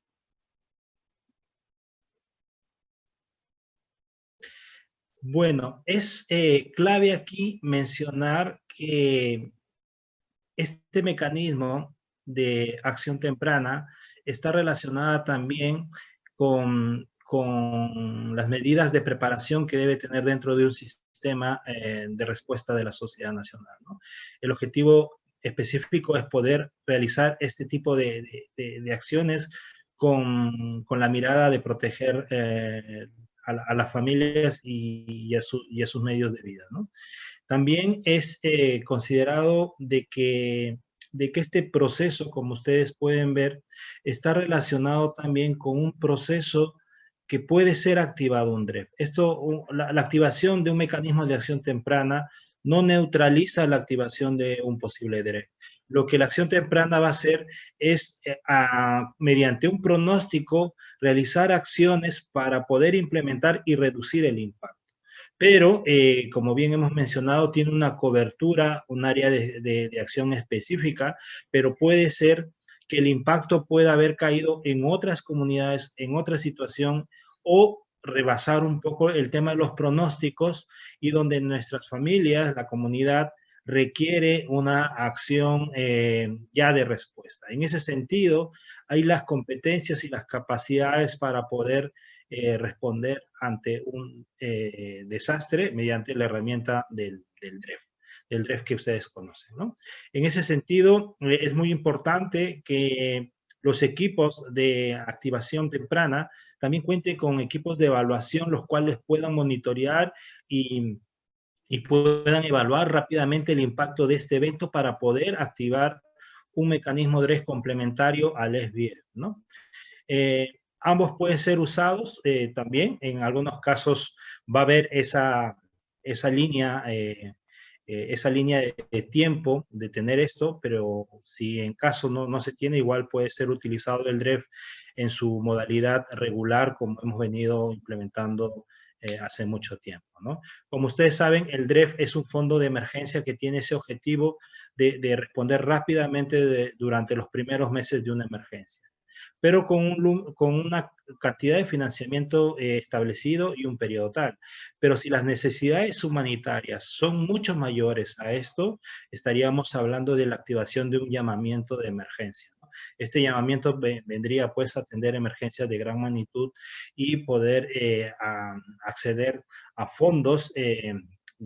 Bueno, es clave aquí mencionar que este mecanismo de acción temprana está relacionada también con las medidas de preparación que debe tener dentro de un sistema de respuesta de la sociedad nacional, ¿no? El objetivo específico es poder realizar este tipo de acciones con la mirada de proteger a las familias y a sus medios de vida, ¿no? También es considerado de que este proceso, como ustedes pueden ver, está relacionado también con un proceso que puede ser activado un DREF. La activación de un mecanismo de acción temprana no neutraliza la activación de un posible DREF. Lo que la acción temprana va a hacer es, mediante un pronóstico, realizar acciones para poder implementar y reducir el impacto. Pero, como bien hemos mencionado, tiene una cobertura, un área de acción específica, pero puede ser que el impacto pueda haber caído en otras comunidades, en otra situación, o rebasar un poco el tema de los pronósticos y donde nuestras familias, la comunidad, requiere una acción ya de respuesta. En ese sentido, hay las competencias y las capacidades para poder responder ante un desastre mediante la herramienta del DREF que ustedes conocen, ¿no? En ese sentido, es muy importante que los equipos de activación temprana también cuenten con equipos de evaluación, los cuales puedan monitorear y puedan evaluar rápidamente el impacto de este evento para poder activar un mecanismo DREF complementario al SBF, ¿no? Ambos pueden ser usados también. En algunos casos va a haber esa línea de tiempo de tener esto, pero si en caso no se tiene, igual puede ser utilizado el DREF en su modalidad regular, como hemos venido implementando hace mucho tiempo, ¿no? Como ustedes saben, el DREF es un fondo de emergencia que tiene ese objetivo de responder rápidamente durante los primeros meses de una emergencia, pero con una cantidad de financiamiento establecido y un periodo tal. Pero si las necesidades humanitarias son mucho mayores a esto, estaríamos hablando de la activación de un llamamiento de emergencia, ¿no? Este llamamiento vendría pues a atender emergencias de gran magnitud y poder acceder a fondos de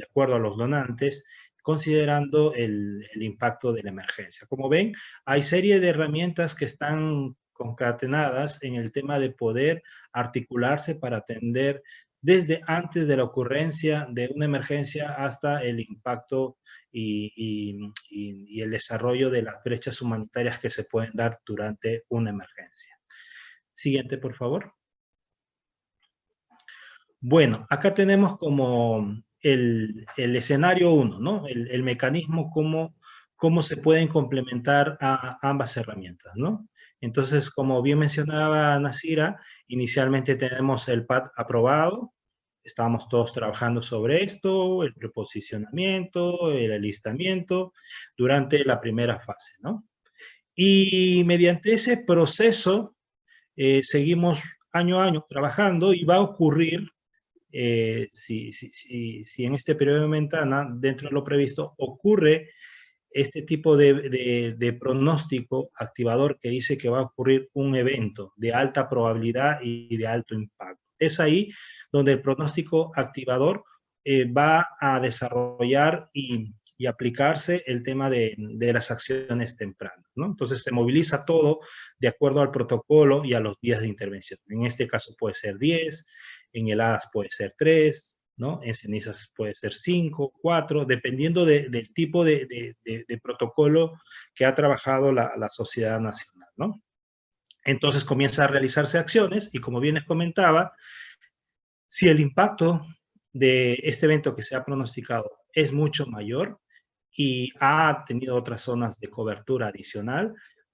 acuerdo a los donantes, considerando el impacto de la emergencia. Como ven, hay serie de herramientas que están concatenadas en el tema de poder articularse para atender desde antes de la ocurrencia de una emergencia hasta el impacto y el desarrollo de las brechas humanitarias que se pueden dar durante una emergencia. Siguiente, por favor. Bueno, acá tenemos como el escenario 1, ¿no? El mecanismo, cómo se pueden complementar a ambas herramientas, ¿no? Entonces, como bien mencionaba Nasira, inicialmente tenemos el PAD aprobado, estábamos todos trabajando sobre esto, el preposicionamiento, el alistamiento, durante la primera fase, ¿no? Y mediante ese proceso seguimos año a año trabajando y va a ocurrir, si en este periodo de ventana, dentro de lo previsto, ocurre este tipo de pronóstico activador que dice que va a ocurrir un evento de alta probabilidad y de alto impacto. Es ahí donde el pronóstico activador va a desarrollar y aplicarse el tema de las acciones tempranas, ¿no? Entonces se moviliza todo de acuerdo al protocolo y a los días de intervención. En este caso puede ser 10, en heladas puede ser 3, ¿no? En cenizas puede ser 5, 4, dependiendo del tipo de protocolo que ha trabajado la sociedad nacional, ¿no? Entonces comienza a realizarse acciones y, como bien les comentaba, si el impacto de este evento que se ha pronosticado es mucho mayor y ha tenido otras zonas de cobertura adicional,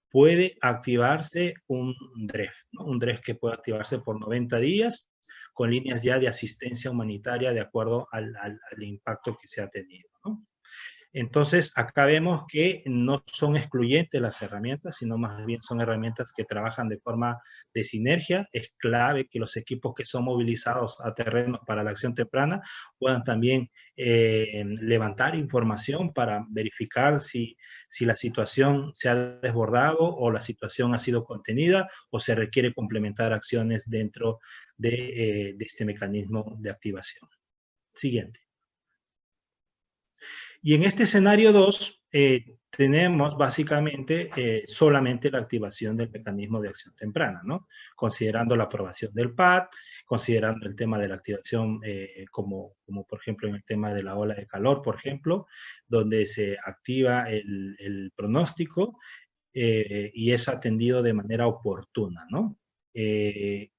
puede activarse un DREF, ¿no? Un DREF que puede activarse por 90 días con líneas ya de asistencia humanitaria de acuerdo al impacto que se ha tenido, ¿no? Entonces, acá vemos que no son excluyentes las herramientas, sino más bien son herramientas que trabajan de forma de sinergia. Es clave que los equipos que son movilizados a terrenos para la acción temprana puedan también levantar información para verificar si la situación se ha desbordado o la situación ha sido contenida o se requiere complementar acciones dentro de este mecanismo de activación. Siguiente. Y en este escenario 2, tenemos básicamente solamente la activación del mecanismo de acción temprana, ¿no? Considerando la aprobación del PAD, considerando el tema de la activación como por ejemplo en el tema de la ola de calor, por ejemplo, donde se activa el pronóstico y es atendido de manera oportuna, ¿no?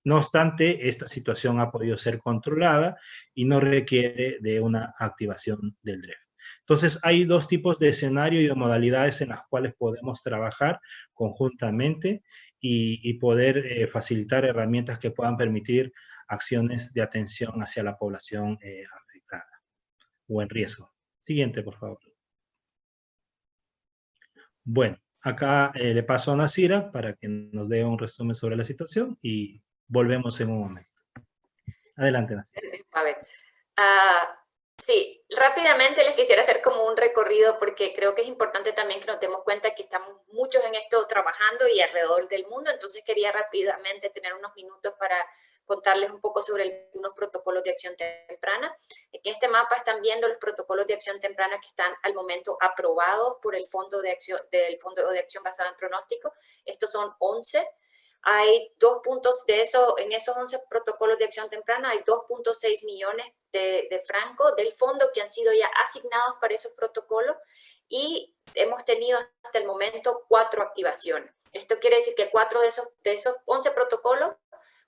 No obstante, esta situación ha podido ser controlada y no requiere de una activación del DREF. Entonces, hay dos tipos de escenario y de modalidades en las cuales podemos trabajar conjuntamente y poder facilitar herramientas que puedan permitir acciones de atención hacia la población afectada o en riesgo. Siguiente, por favor. Bueno, acá le paso a Nasira para que nos dé un resumen sobre la situación y volvemos en un momento. Adelante, Nasira. A ver. Sí, rápidamente les quisiera hacer como un recorrido porque creo que es importante también que nos demos cuenta que estamos muchos en esto trabajando y alrededor del mundo, entonces quería rápidamente tener unos minutos para contarles un poco sobre algunos protocolos de acción temprana. En este mapa están viendo los protocolos de acción temprana que están al momento aprobados por el Fondo de Acción Basada en Pronóstico. Estos son 11. Hay 2 puntos de eso, en esos 11 protocolos de acción temprana, hay 2.6 millones de francos del fondo que han sido ya asignados para esos protocolos y hemos tenido hasta el momento 4 activaciones. Esto quiere decir que 4 de esos 11 protocolos,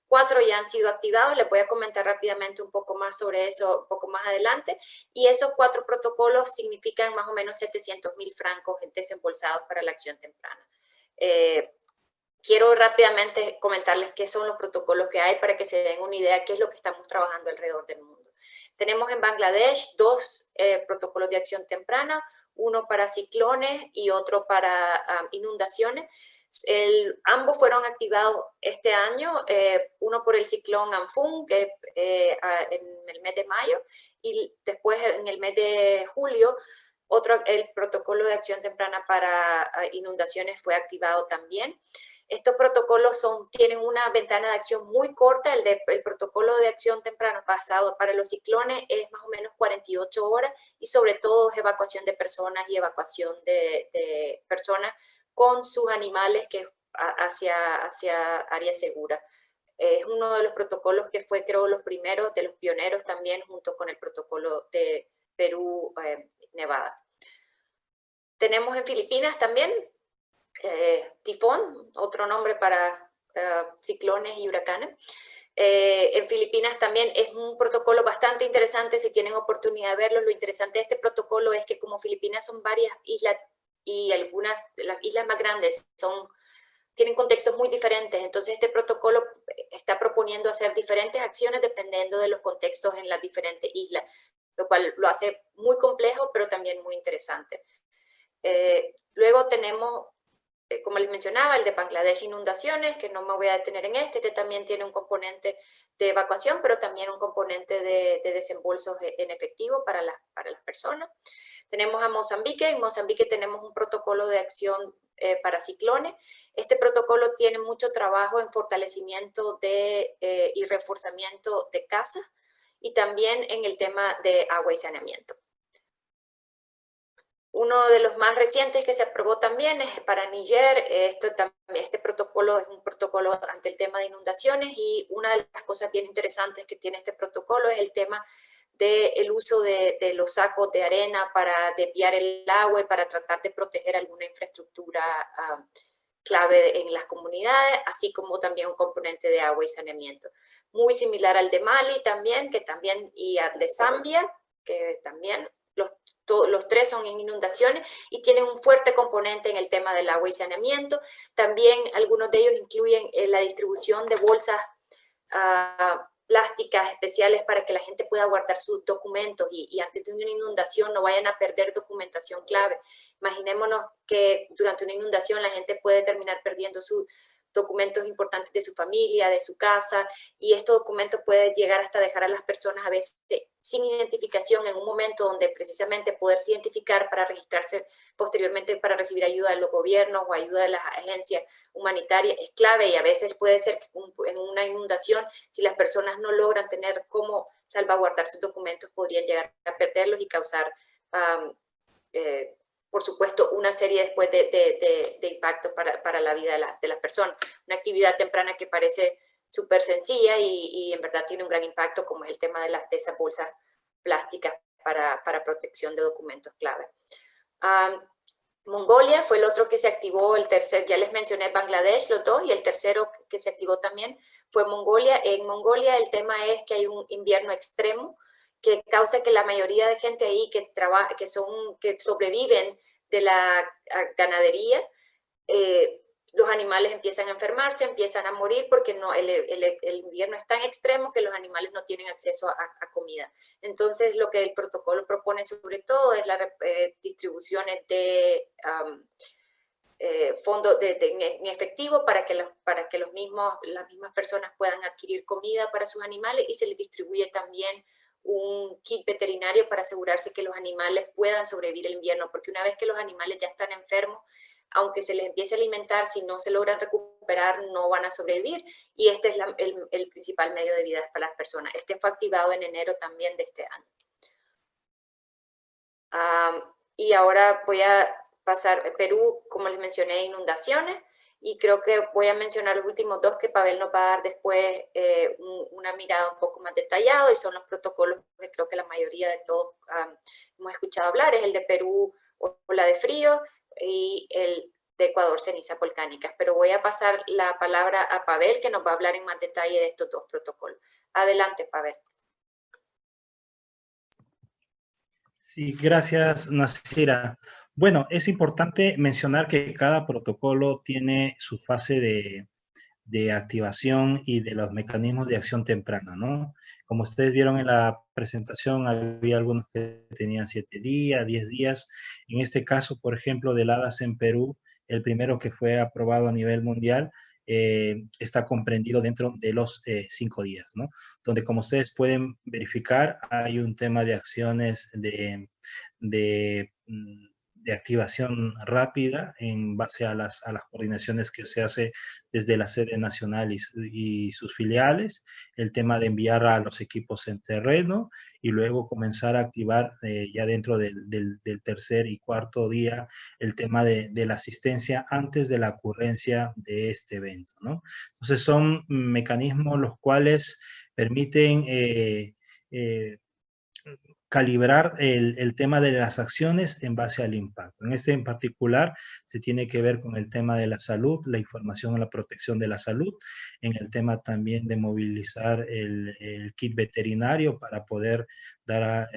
4 ya han sido activados. Les voy a comentar rápidamente un poco más sobre eso un poco más adelante. Y esos 4 protocolos significan más o menos 700.000 francos desembolsados para la acción temprana. Quiero rápidamente comentarles qué son los protocolos que hay para que se den una idea de qué es lo que estamos trabajando alrededor del mundo. Tenemos en Bangladesh 2 protocolos de acción temprana, uno para ciclones y otro para inundaciones. Ambos fueron activados este año, uno por el ciclón Amphoe, que en el mes de mayo, y después en el mes de julio, el protocolo de acción temprana para inundaciones fue activado también. Estos protocolos tienen una ventana de acción muy corta. El protocolo de acción temprana pasado para los ciclones es más o menos 48 horas y sobre todo es evacuación de personas y evacuación de personas con sus animales hacia áreas seguras. Es uno de los protocolos que fue, creo, los primeros, de los pioneros también, junto con el protocolo de Perú, Nevada. Tenemos en Filipinas también tifón, otro nombre para ciclones y huracanes. En Filipinas también es un protocolo bastante interesante, si tienen oportunidad de verlo. Lo interesante de este protocolo es que como Filipinas son varias islas y algunas de las islas más grandes tienen contextos muy diferentes, entonces este protocolo está proponiendo hacer diferentes acciones dependiendo de los contextos en las diferentes islas, lo cual lo hace muy complejo, pero también muy interesante. Luego tenemos, como les mencionaba, el de Bangladesh inundaciones, que no me voy a detener en este también tiene un componente de evacuación, pero también un componente de desembolsos en efectivo para las personas. Tenemos a Mozambique. En Mozambique tenemos un protocolo de acción para ciclones. Este protocolo tiene mucho trabajo en fortalecimiento y reforzamiento de casas y también en el tema de agua y saneamiento. Uno de los más recientes que se aprobó también es para Níger. Este protocolo es un protocolo ante el tema de inundaciones y una de las cosas bien interesantes que tiene este protocolo es el tema del uso de los sacos de arena para desviar el agua y para tratar de proteger alguna infraestructura clave en las comunidades, así como también un componente de agua y saneamiento. Muy similar al de Mali también, y al de Zambia, que también los 3 son en inundaciones y tienen un fuerte componente en el tema del agua y saneamiento. También algunos de ellos incluyen la distribución de bolsas plásticas especiales para que la gente pueda guardar sus documentos y antes de una inundación no vayan a perder documentación clave. Imaginémonos que durante una inundación la gente puede terminar perdiendo sus documentos importantes de su familia, de su casa, y estos documentos pueden llegar hasta dejar a las personas a veces sin identificación en un momento donde precisamente poderse identificar para registrarse posteriormente para recibir ayuda de los gobiernos o ayuda de las agencias humanitarias es clave, y a veces puede ser que en una inundación, si las personas no logran tener cómo salvaguardar sus documentos, podrían llegar a perderlos y causar por supuesto, una serie después de impactos para la vida de las personas. Una actividad temprana que parece súper sencilla y en verdad tiene un gran impacto, como es el tema de esas bolsas plásticas para protección de documentos clave. Mongolia fue el otro que se activó, el tercer, ya les mencioné Bangladesh, los dos, y el tercero que se activó también fue Mongolia. En Mongolia el tema es que hay un invierno extremo que causa que la mayoría de gente ahí que sobreviven de la ganadería, los animales empiezan a enfermarse, empiezan a morir porque el invierno es tan extremo que los animales no tienen acceso a comida. Entonces, lo que el protocolo propone sobre todo es las distribuciones de fondos en efectivo para que las mismas personas puedan adquirir comida para sus animales, y se les distribuye también un kit veterinario para asegurarse que los animales puedan sobrevivir el invierno, porque una vez que los animales ya están enfermos, aunque se les empiece a alimentar, si no se logran recuperar, no van a sobrevivir, y este es el principal medio de vida para las personas. Este fue activado en enero también de este año. Y ahora voy a pasar, Perú, como les mencioné, inundaciones, y creo que voy a mencionar los últimos dos que Pavel nos va a dar después una mirada un poco más detallada, y son los protocolos que creo que la mayoría de todos hemos escuchado hablar. Es el de Perú, ola de frío, y el de Ecuador, cenizas volcánicas. Pero voy a pasar la palabra a Pavel, que nos va a hablar en más detalle de estos dos protocolos. Adelante, Pavel. Sí, gracias, Nasira. Bueno, es importante mencionar que cada protocolo tiene su fase de activación y de los mecanismos de acción temprana, ¿no? Como ustedes vieron en la presentación, había algunos que tenían 7 días, 10 días. En este caso, por ejemplo, del HADAS en Perú, el primero que fue aprobado a nivel mundial, está comprendido dentro de los 5 días, ¿no? Donde, como ustedes pueden verificar, hay un tema de acciones de activación rápida en base a las coordinaciones que se hace desde la sede nacional y sus filiales, el tema de enviar a los equipos en terreno y luego comenzar a activar ya dentro del tercer y cuarto día el tema de la asistencia antes de la ocurrencia de este evento, ¿no? Entonces son mecanismos los cuales permiten calibrar el tema de las acciones en base al impacto. En este en particular se tiene que ver con el tema de la salud, la información a la protección de la salud, en el tema también de movilizar el kit veterinario para poder dar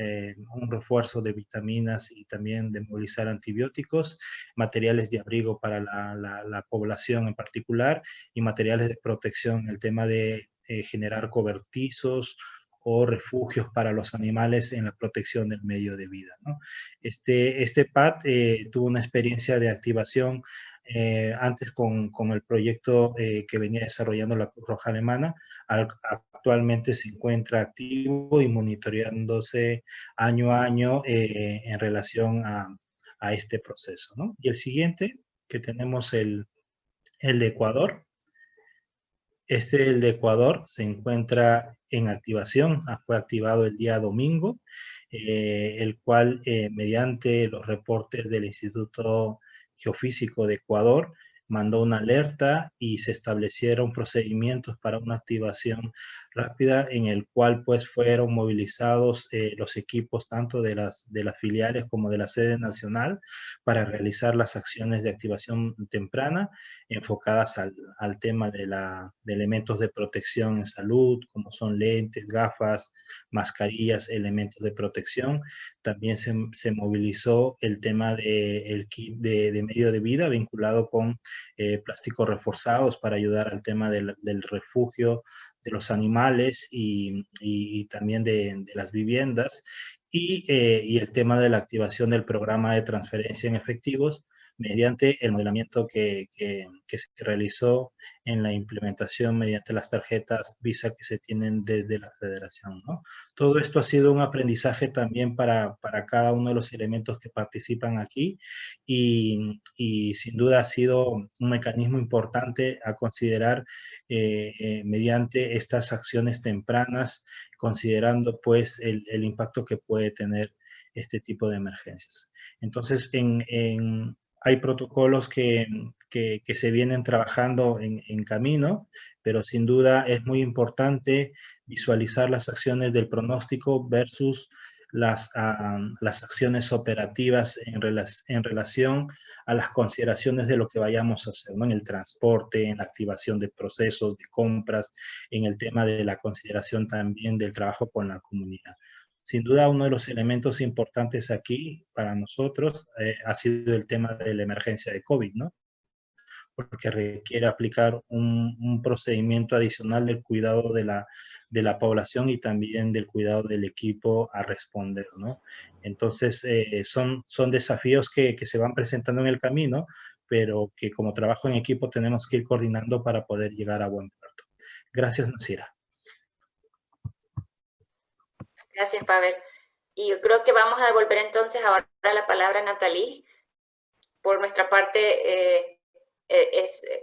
un refuerzo de vitaminas y también de movilizar antibióticos, materiales de abrigo para la población en particular y materiales de protección, el tema de generar cobertizos o refugios para los animales en la protección del medio de vida, ¿no? Este PAD tuvo una experiencia de activación antes con el proyecto que venía desarrollando la Cruz Roja Alemana. Actualmente se encuentra activo y monitoreándose año a año en relación a este proceso, ¿no? Y el siguiente, que tenemos el de Ecuador. El de Ecuador se encuentra en activación, fue activado el día domingo, el cual mediante los reportes del Instituto Geofísico de Ecuador mandó una alerta y se establecieron procedimientos para una activación rápida en el cual pues fueron movilizados los equipos tanto de las filiales como de la sede nacional para realizar las acciones de activación temprana enfocadas al tema de elementos de protección en salud, como son lentes, gafas, mascarillas, elementos de protección. También se movilizó el tema del kit de medio de vida vinculado con plásticos reforzados para ayudar al tema del refugio de los animales y también de las viviendas. Y el tema de la activación del programa de transferencia en efectivos mediante el modelamiento que se realizó en la implementación mediante las tarjetas Visa que se tienen desde la federación, ¿no? Todo esto ha sido un aprendizaje también para cada uno de los elementos que participan aquí y sin duda ha sido un mecanismo importante a considerar mediante estas acciones tempranas, considerando pues el impacto que puede tener este tipo de emergencias. Entonces, hay protocolos que se vienen trabajando en camino, pero sin duda es muy importante visualizar las acciones del pronóstico versus las acciones operativas en relación a las consideraciones de lo que vayamos a hacer, ¿no? En el transporte, en la activación de procesos, de compras, en el tema de la consideración también del trabajo con la comunidad. Sin duda, uno de los elementos importantes aquí para nosotros ha sido el tema de la emergencia de COVID, ¿no? Porque requiere aplicar un procedimiento adicional del cuidado de la población y también del cuidado del equipo a responder, ¿no? Entonces, son desafíos que se van presentando en el camino, pero que como trabajo en equipo tenemos que ir coordinando para poder llegar a buen puerto. Gracias, Nasira. Gracias, Pavel. Y yo creo que vamos a devolver entonces ahora la palabra a Nathalie. Por nuestra parte,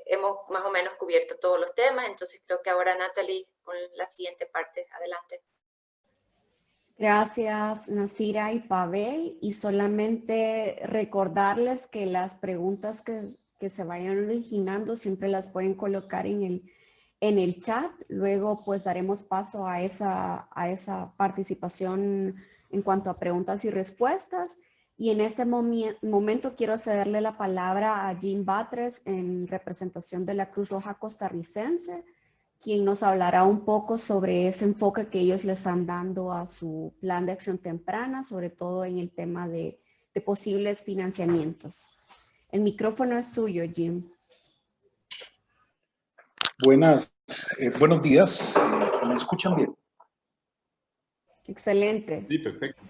hemos más o menos cubierto todos los temas, entonces creo que ahora Nathalie con la siguiente parte. Adelante. Gracias, Nasira y Pavel. Y solamente recordarles que las preguntas que se vayan originando siempre las pueden colocar en el chat. Luego, pues, daremos paso a esa participación en cuanto a preguntas y respuestas. Y en este momento quiero cederle la palabra a Jim Batres en representación de la Cruz Roja Costarricense, quien nos hablará un poco sobre ese enfoque que ellos le están dando a su plan de acción temprana, sobre todo en el tema de posibles financiamientos. El micrófono es suyo, Jim. Buenos días. ¿Me escuchan bien? Excelente. Sí, perfecto.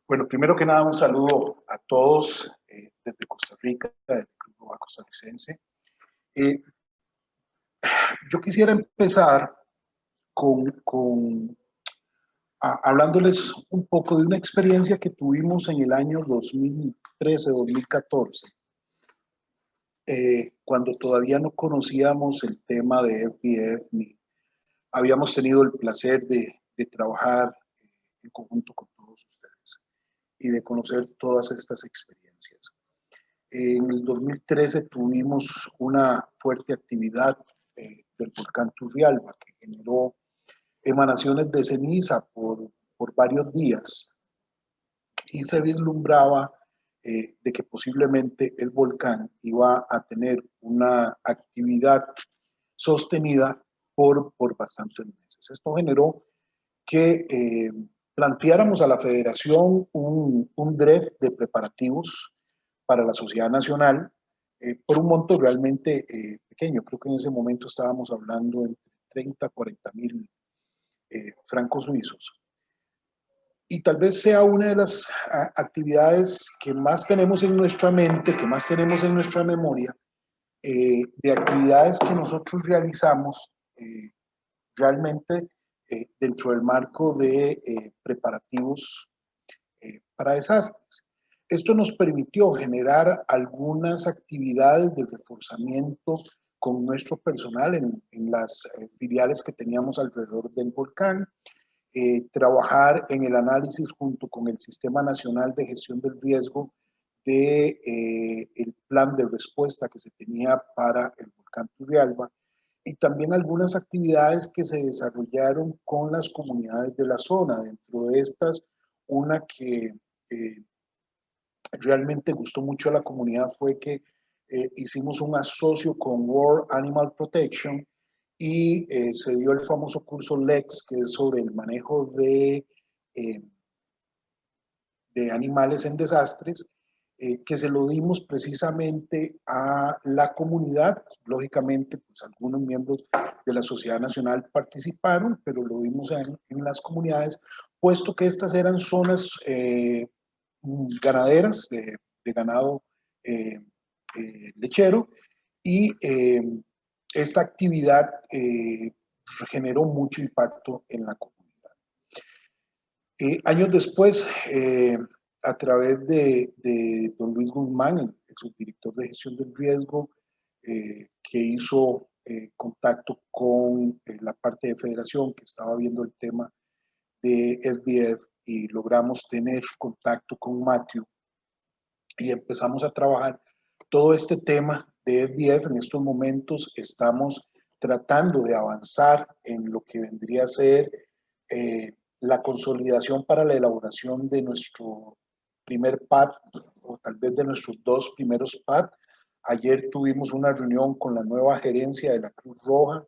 Bueno, primero que nada, un saludo a todos desde Costa Rica, desde Cruz Roja Costarricense. Yo quisiera empezar hablándoles un poco de una experiencia que tuvimos en el año 2013-2014, cuando todavía no conocíamos el tema de FBF, ni habíamos tenido el placer de trabajar en conjunto con todos ustedes y de conocer todas estas experiencias. En el 2013 tuvimos una fuerte actividad del volcán Turrialba que generó emanaciones de ceniza por varios días y se vislumbraba de que posiblemente el volcán iba a tener una actividad sostenida por bastantes meses. Esto generó que planteáramos a la Federación un DREF de preparativos para la sociedad nacional por un monto realmente pequeño. Creo que en ese momento estábamos hablando entre 30 a 40 mil francos suizos. Y tal vez sea una de las actividades que más tenemos en nuestra mente, que más tenemos en nuestra memoria, de actividades que nosotros realizamos realmente dentro del marco de preparativos para desastres. Esto nos permitió generar algunas actividades de reforzamiento con nuestro personal en las filiales que teníamos alrededor del volcán, trabajar en el análisis junto con el Sistema Nacional de Gestión del Riesgo de el plan de respuesta que se tenía para el volcán Turrialba, y también algunas actividades que se desarrollaron con las comunidades de la zona. Dentro de estas, una que realmente gustó mucho a la comunidad fue que hicimos un asocio con World Animal Protection y se dio el famoso curso LEX, que es sobre el manejo de animales en desastres, que se lo dimos precisamente a la comunidad. Lógicamente, pues algunos miembros de la Sociedad Nacional participaron, pero lo dimos en las comunidades, puesto que estas eran zonas ganaderas de ganado lechero, y esta actividad generó mucho impacto en la comunidad. Años después, a través de don Luis Guzmán, el subdirector de gestión del riesgo, que hizo contacto con la parte de federación que estaba viendo el tema de FBF y logramos tener contacto con Matthew y empezamos a trabajar todo este tema de FBF. En estos momentos estamos tratando de avanzar en lo que vendría a ser la consolidación para la elaboración de nuestro primer PAD, o tal vez de nuestros 2 primeros PAD. Ayer tuvimos una reunión con la nueva gerencia de la Cruz Roja,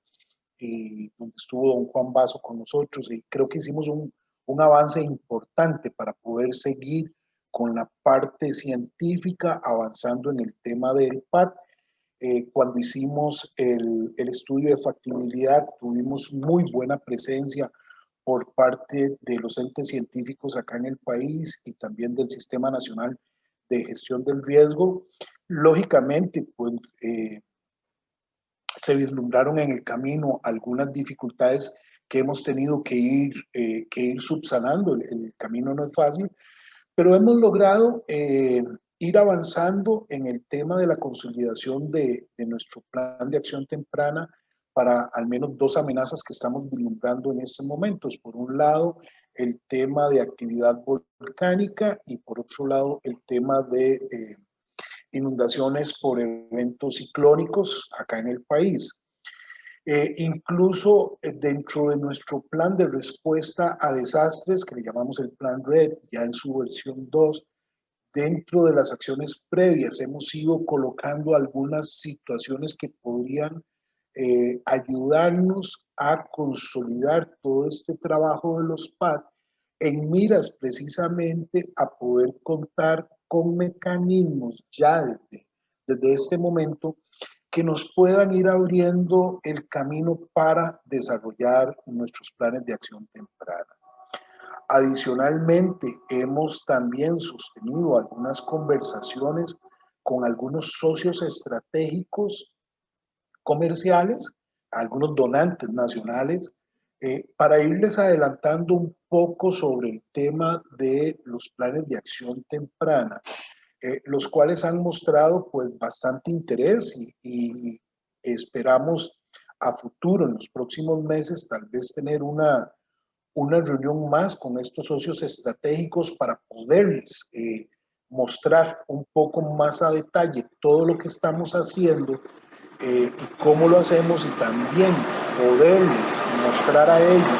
donde estuvo don Juan Basso con nosotros, y creo que hicimos un avance importante para poder seguir con la parte científica avanzando en el tema del PAD. Cuando hicimos el estudio de factibilidad, tuvimos muy buena presencia por parte de los entes científicos acá en el país y también del Sistema Nacional de Gestión del Riesgo. Lógicamente, pues, se vislumbraron en el camino algunas dificultades que hemos tenido que ir subsanando. El camino no es fácil, pero hemos logrado ir avanzando en el tema de la consolidación de nuestro plan de acción temprana para al menos 2 amenazas que estamos vislumbrando en estos momentos. Por un lado, el tema de actividad volcánica y por otro lado, el tema de inundaciones por eventos ciclónicos acá en el país. Incluso dentro de nuestro plan de respuesta a desastres, que le llamamos el plan RED, ya en su versión 2, dentro de las acciones previas hemos ido colocando algunas situaciones que podrían ayudarnos a consolidar todo este trabajo de los PAD en miras precisamente a poder contar con mecanismos ya desde este momento que nos puedan ir abriendo el camino para desarrollar nuestros planes de acción temprana. Adicionalmente, hemos también sostenido algunas conversaciones con algunos socios estratégicos comerciales, algunos donantes nacionales, para irles adelantando un poco sobre el tema de los planes de acción temprana, los cuales han mostrado pues bastante interés y esperamos a futuro, en los próximos meses, tal vez tener una reunión más con estos socios estratégicos para poderles mostrar un poco más a detalle todo lo que estamos haciendo y cómo lo hacemos, y también poderles mostrar a ellos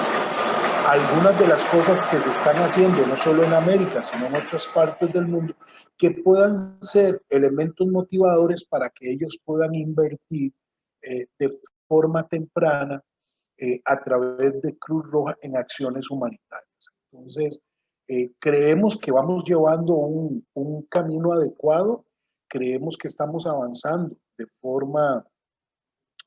algunas de las cosas que se están haciendo, no solo en América, sino en otras partes del mundo, que puedan ser elementos motivadores para que ellos puedan invertir de forma temprana a través de Cruz Roja en acciones humanitarias. Entonces, creemos que vamos llevando un camino adecuado, creemos que estamos avanzando de forma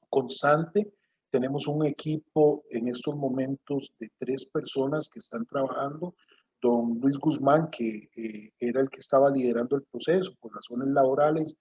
constante. Tenemos un equipo en estos momentos de 3 personas que están trabajando. Don Luis Guzmán, que era el que estaba liderando el proceso por razones laborales,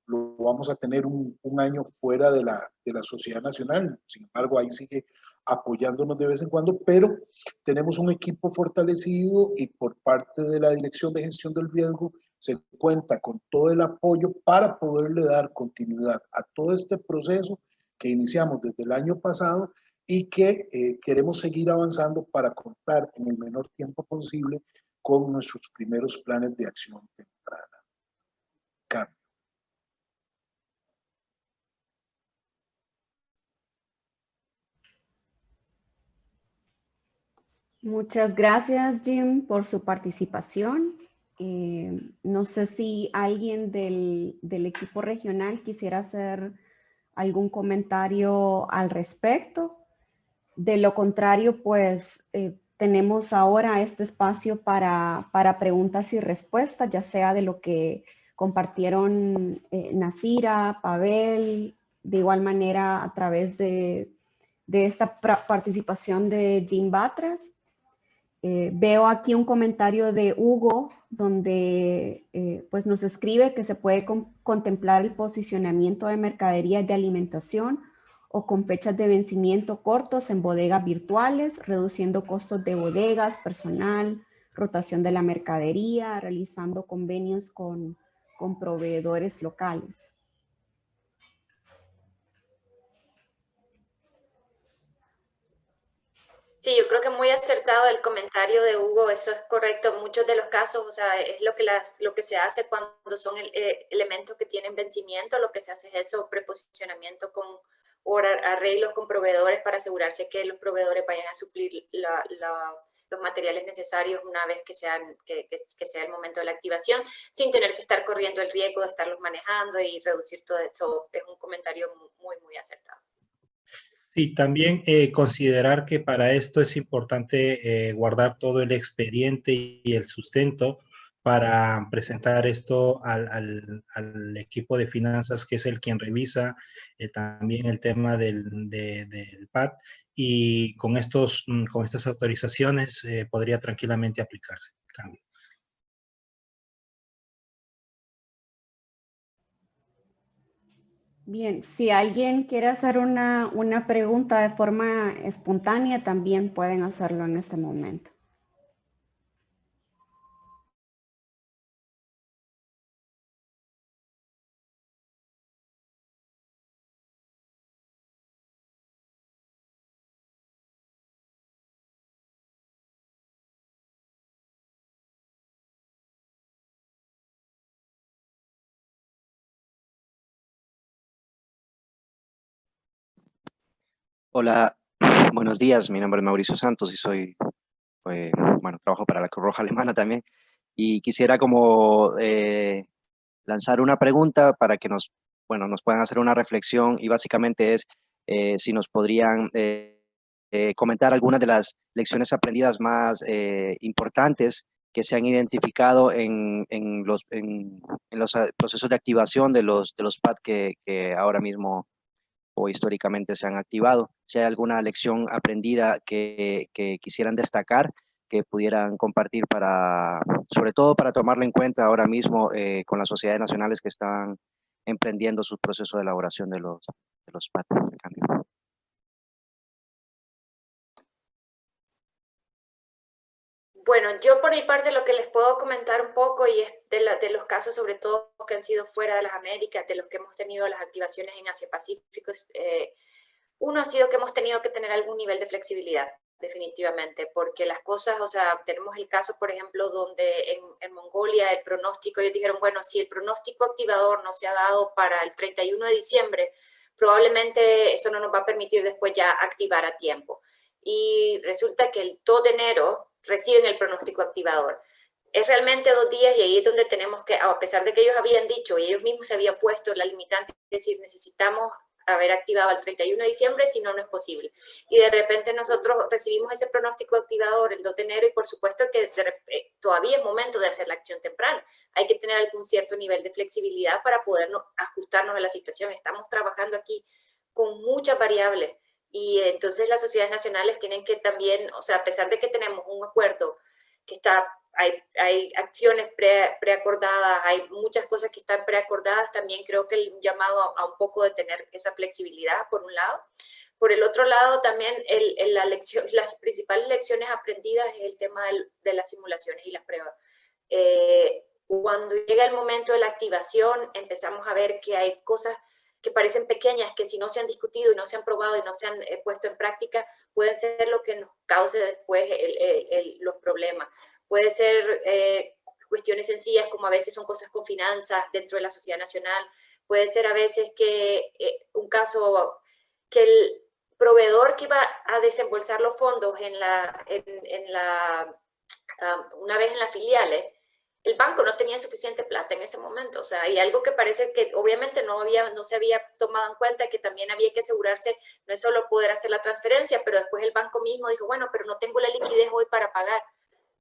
lo vamos a tener un año fuera de la Sociedad Nacional. Sin embargo, ahí sigue apoyándonos de vez en cuando, pero tenemos un equipo fortalecido y por parte de la Dirección de Gestión del Riesgo se cuenta con todo el apoyo para poderle dar continuidad a todo este proceso que iniciamos desde el año pasado y que queremos seguir avanzando para contar en el menor tiempo posible con nuestros primeros planes de acción temprana. Cambio. Muchas gracias, Jim, por su participación. No sé si alguien del equipo regional quisiera hacer algún comentario al respecto. De lo contrario, pues tenemos ahora este espacio para preguntas y respuestas, ya sea de lo que compartieron Nasira, Pavel, de igual manera a través de esta participación de Jim Batras. Veo aquí un comentario de Hugo donde pues nos escribe que se puede contemplar el posicionamiento de mercaderías de alimentación o con fechas de vencimiento cortos en bodegas virtuales, reduciendo costos de bodegas, personal, rotación de la mercadería, realizando convenios con proveedores locales. Sí, yo creo que muy acertado el comentario de Hugo, eso es correcto. En muchos de los casos, o sea, es lo que se hace cuando son elementos que tienen vencimiento, lo que se hace es eso, preposicionamiento o arreglos con proveedores para asegurarse que los proveedores vayan a suplir los materiales necesarios una vez que sea el momento de la activación, sin tener que estar corriendo el riesgo de estarlos manejando y reducir todo eso. Es un comentario muy, muy acertado. Sí, también considerar que para esto es importante guardar todo el expediente y el sustento para presentar esto al equipo de finanzas, que es el quien revisa también el tema del PAT, y con estas autorizaciones podría tranquilamente aplicarse el cambio. Bien, si alguien quiere hacer una pregunta de forma espontánea, también pueden hacerlo en este momento. Hola, buenos días. Mi nombre es Mauricio Santos y bueno, trabajo para la Cruz Roja Alemana también. Y quisiera lanzar una pregunta para que nos puedan hacer una reflexión, y básicamente es si nos podrían comentar algunas de las lecciones aprendidas más importantes que se han identificado en los procesos de activación de los PAD que ahora mismo o históricamente se han activado. Si hay alguna lección aprendida que quisieran destacar, que pudieran compartir sobre todo para tomarlo en cuenta ahora mismo con las sociedades nacionales que están emprendiendo su proceso de elaboración de los PAT de cambio. Bueno, yo por mi parte lo que les puedo comentar un poco, y es de los casos sobre todo que han sido fuera de las Américas, de los que hemos tenido las activaciones en Asia-Pacífico, uno ha sido que hemos tenido que tener algún nivel de flexibilidad, definitivamente, porque las cosas, o sea, tenemos el caso, por ejemplo, donde en Mongolia el pronóstico, ellos dijeron, bueno, si el pronóstico activador no se ha dado para el 31 de diciembre, probablemente eso no nos va a permitir después ya activar a tiempo. Y resulta que el 2 de enero reciben el pronóstico activador. Es realmente 2 días, y ahí es donde tenemos que, a pesar de que ellos habían dicho y ellos mismos se habían puesto la limitante, es decir, necesitamos haber activado el 31 de diciembre, si no, no es posible. Y de repente nosotros recibimos ese pronóstico activador el 2 de enero y por supuesto que todavía es momento de hacer la acción temprana. Hay que tener algún cierto nivel de flexibilidad para poder ajustarnos a la situación. Estamos trabajando aquí con muchas variables y entonces las sociedades nacionales tienen que también, o sea, a pesar de que tenemos un acuerdo que está... Hay acciones preacordadas, hay muchas cosas que están preacordadas, también creo que el llamado a un poco de tener esa flexibilidad, por un lado. Por el otro lado, también las principales lecciones aprendidas es el tema de las simulaciones y las pruebas. Cuando llega el momento de la activación, empezamos a ver que hay cosas que parecen pequeñas, que si no se han discutido y no se han probado y no se han puesto en práctica, pueden ser lo que nos cause después los problemas. Puede ser cuestiones sencillas, como a veces son cosas con finanzas dentro de la sociedad nacional. Puede ser a veces que un caso que el proveedor que iba a desembolsar los fondos una vez en las filiales, el banco no tenía suficiente plata en ese momento. O sea, hay algo que parece que obviamente no se había tomado en cuenta, que también había que asegurarse, no es solo poder hacer la transferencia, pero después el banco mismo dijo, bueno, pero no tengo la liquidez hoy para pagar.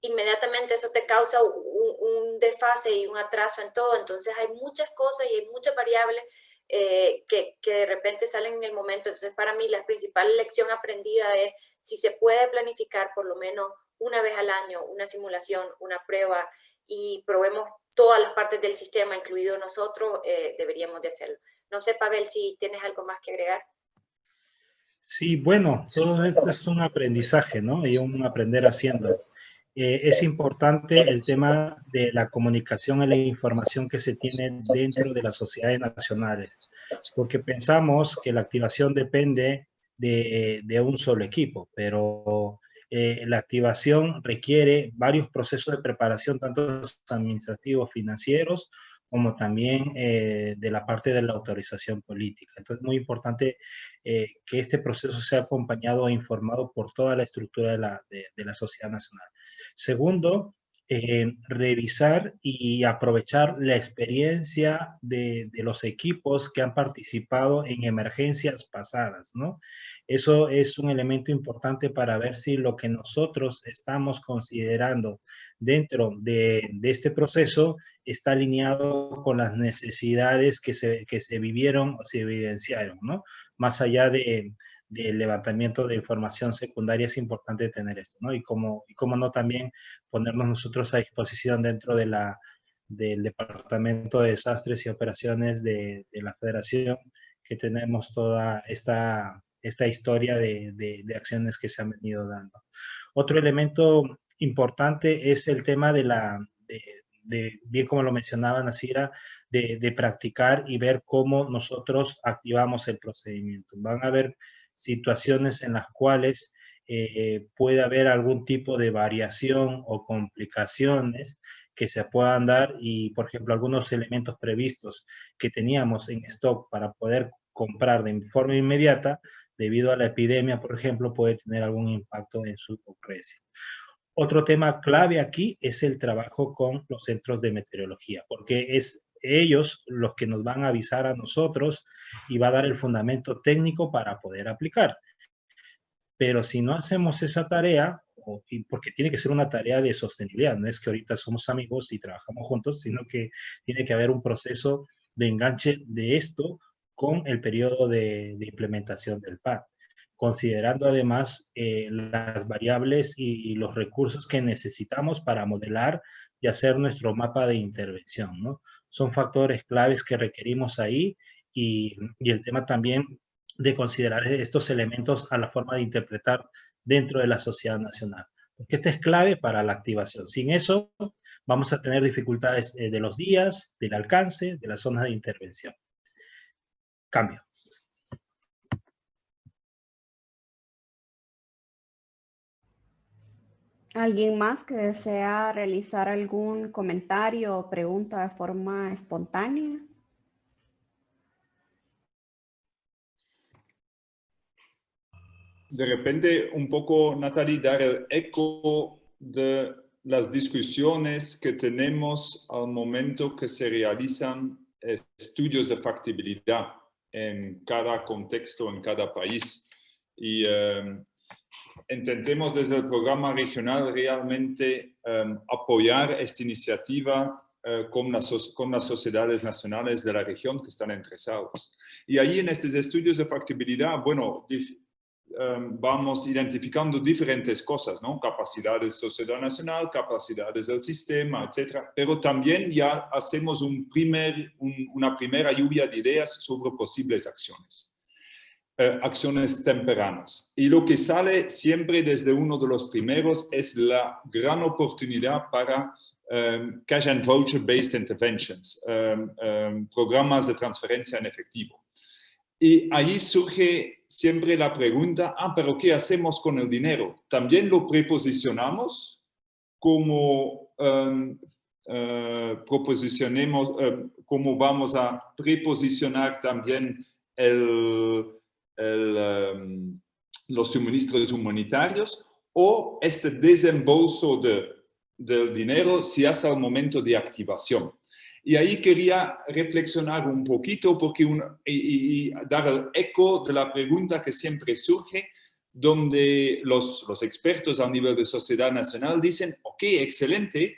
Inmediatamente eso te causa un desfase y un atraso en todo. Entonces hay muchas cosas y hay muchas variables que de repente salen en el momento. Entonces para mí la principal lección aprendida es si se puede planificar por lo menos una vez al año una simulación, una prueba, y probemos todas las partes del sistema, incluido nosotros, deberíamos de hacerlo. No sé, Pavel, si tienes algo más que agregar. Sí, bueno, todo esto es un aprendizaje, ¿no? Y un aprender haciendo. Es importante el tema de la comunicación y la información que se tiene dentro de las sociedades nacionales, porque pensamos que la activación depende de un solo equipo, pero La activación requiere varios procesos de preparación, tanto administrativos, financieros, como también de la parte de la autorización política. Entonces, es muy importante que este proceso sea acompañado e informado por toda la estructura de la sociedad nacional. Segundo, revisar y aprovechar la experiencia de los equipos que han participado en emergencias pasadas, ¿no? Eso es un elemento importante para ver si lo que nosotros estamos considerando dentro de este proceso está alineado con las necesidades que se vivieron o se evidenciaron, ¿no? Más allá del levantamiento de información secundaria, es importante tener esto, ¿no? Y como no también ponernos nosotros a disposición dentro del Departamento de Desastres y Operaciones de la Federación, que tenemos toda esta historia de acciones que se han venido dando. Otro elemento importante es el tema bien como lo mencionaba Nasira, de practicar y ver cómo nosotros activamos el procedimiento. Van a haber situaciones en las cuales puede haber algún tipo de variación o complicaciones que se puedan dar y, por ejemplo, algunos elementos previstos que teníamos en stock para poder comprar de forma inmediata, debido a la epidemia, por ejemplo, puede tener algún impacto en su concreción. Otro tema clave aquí es el trabajo con los centros de meteorología, porque es ellos los que nos van a avisar a nosotros y va a dar el fundamento técnico para poder aplicar. Pero si no hacemos esa tarea, porque tiene que ser una tarea de sostenibilidad, no es que ahorita somos amigos y trabajamos juntos, sino que tiene que haber un proceso de enganche de esto con el periodo de implementación del PAN, considerando además las variables y los recursos que necesitamos para modelar y hacer nuestro mapa de intervención, ¿no? Son factores claves que requerimos ahí y el tema también de considerar estos elementos a la forma de interpretar dentro de la sociedad nacional. Porque este es clave para la activación. Sin eso, vamos a tener dificultades de los días, del alcance, de las zonas de intervención. Cambio. ¿Alguien más que desea realizar algún comentario o pregunta de forma espontánea? De repente, un poco, Natalie, dar el eco de las discusiones que tenemos al momento que se realizan estudios de factibilidad en cada contexto, en cada país. Y intentemos desde el programa regional realmente apoyar esta iniciativa con las sociedades nacionales de la región que están interesados. Y ahí en estos estudios de factibilidad, bueno, vamos identificando diferentes cosas, ¿no? Capacidades de sociedad nacional, capacidades del sistema, etc. Pero también ya hacemos una primera lluvia de ideas sobre posibles acciones. Acciones tempranas. Y lo que sale siempre desde uno de los primeros es la gran oportunidad para cash and voucher-based interventions, programas de transferencia en efectivo. Y ahí surge siempre la pregunta, pero ¿qué hacemos con el dinero? ¿También lo preposicionamos como cómo vamos a preposicionar también los suministros humanitarios, o este desembolso del dinero se hace al momento de activación? Y ahí quería reflexionar un poquito y dar el eco de la pregunta que siempre surge, donde los expertos a nivel de sociedad nacional dicen, ok, excelente,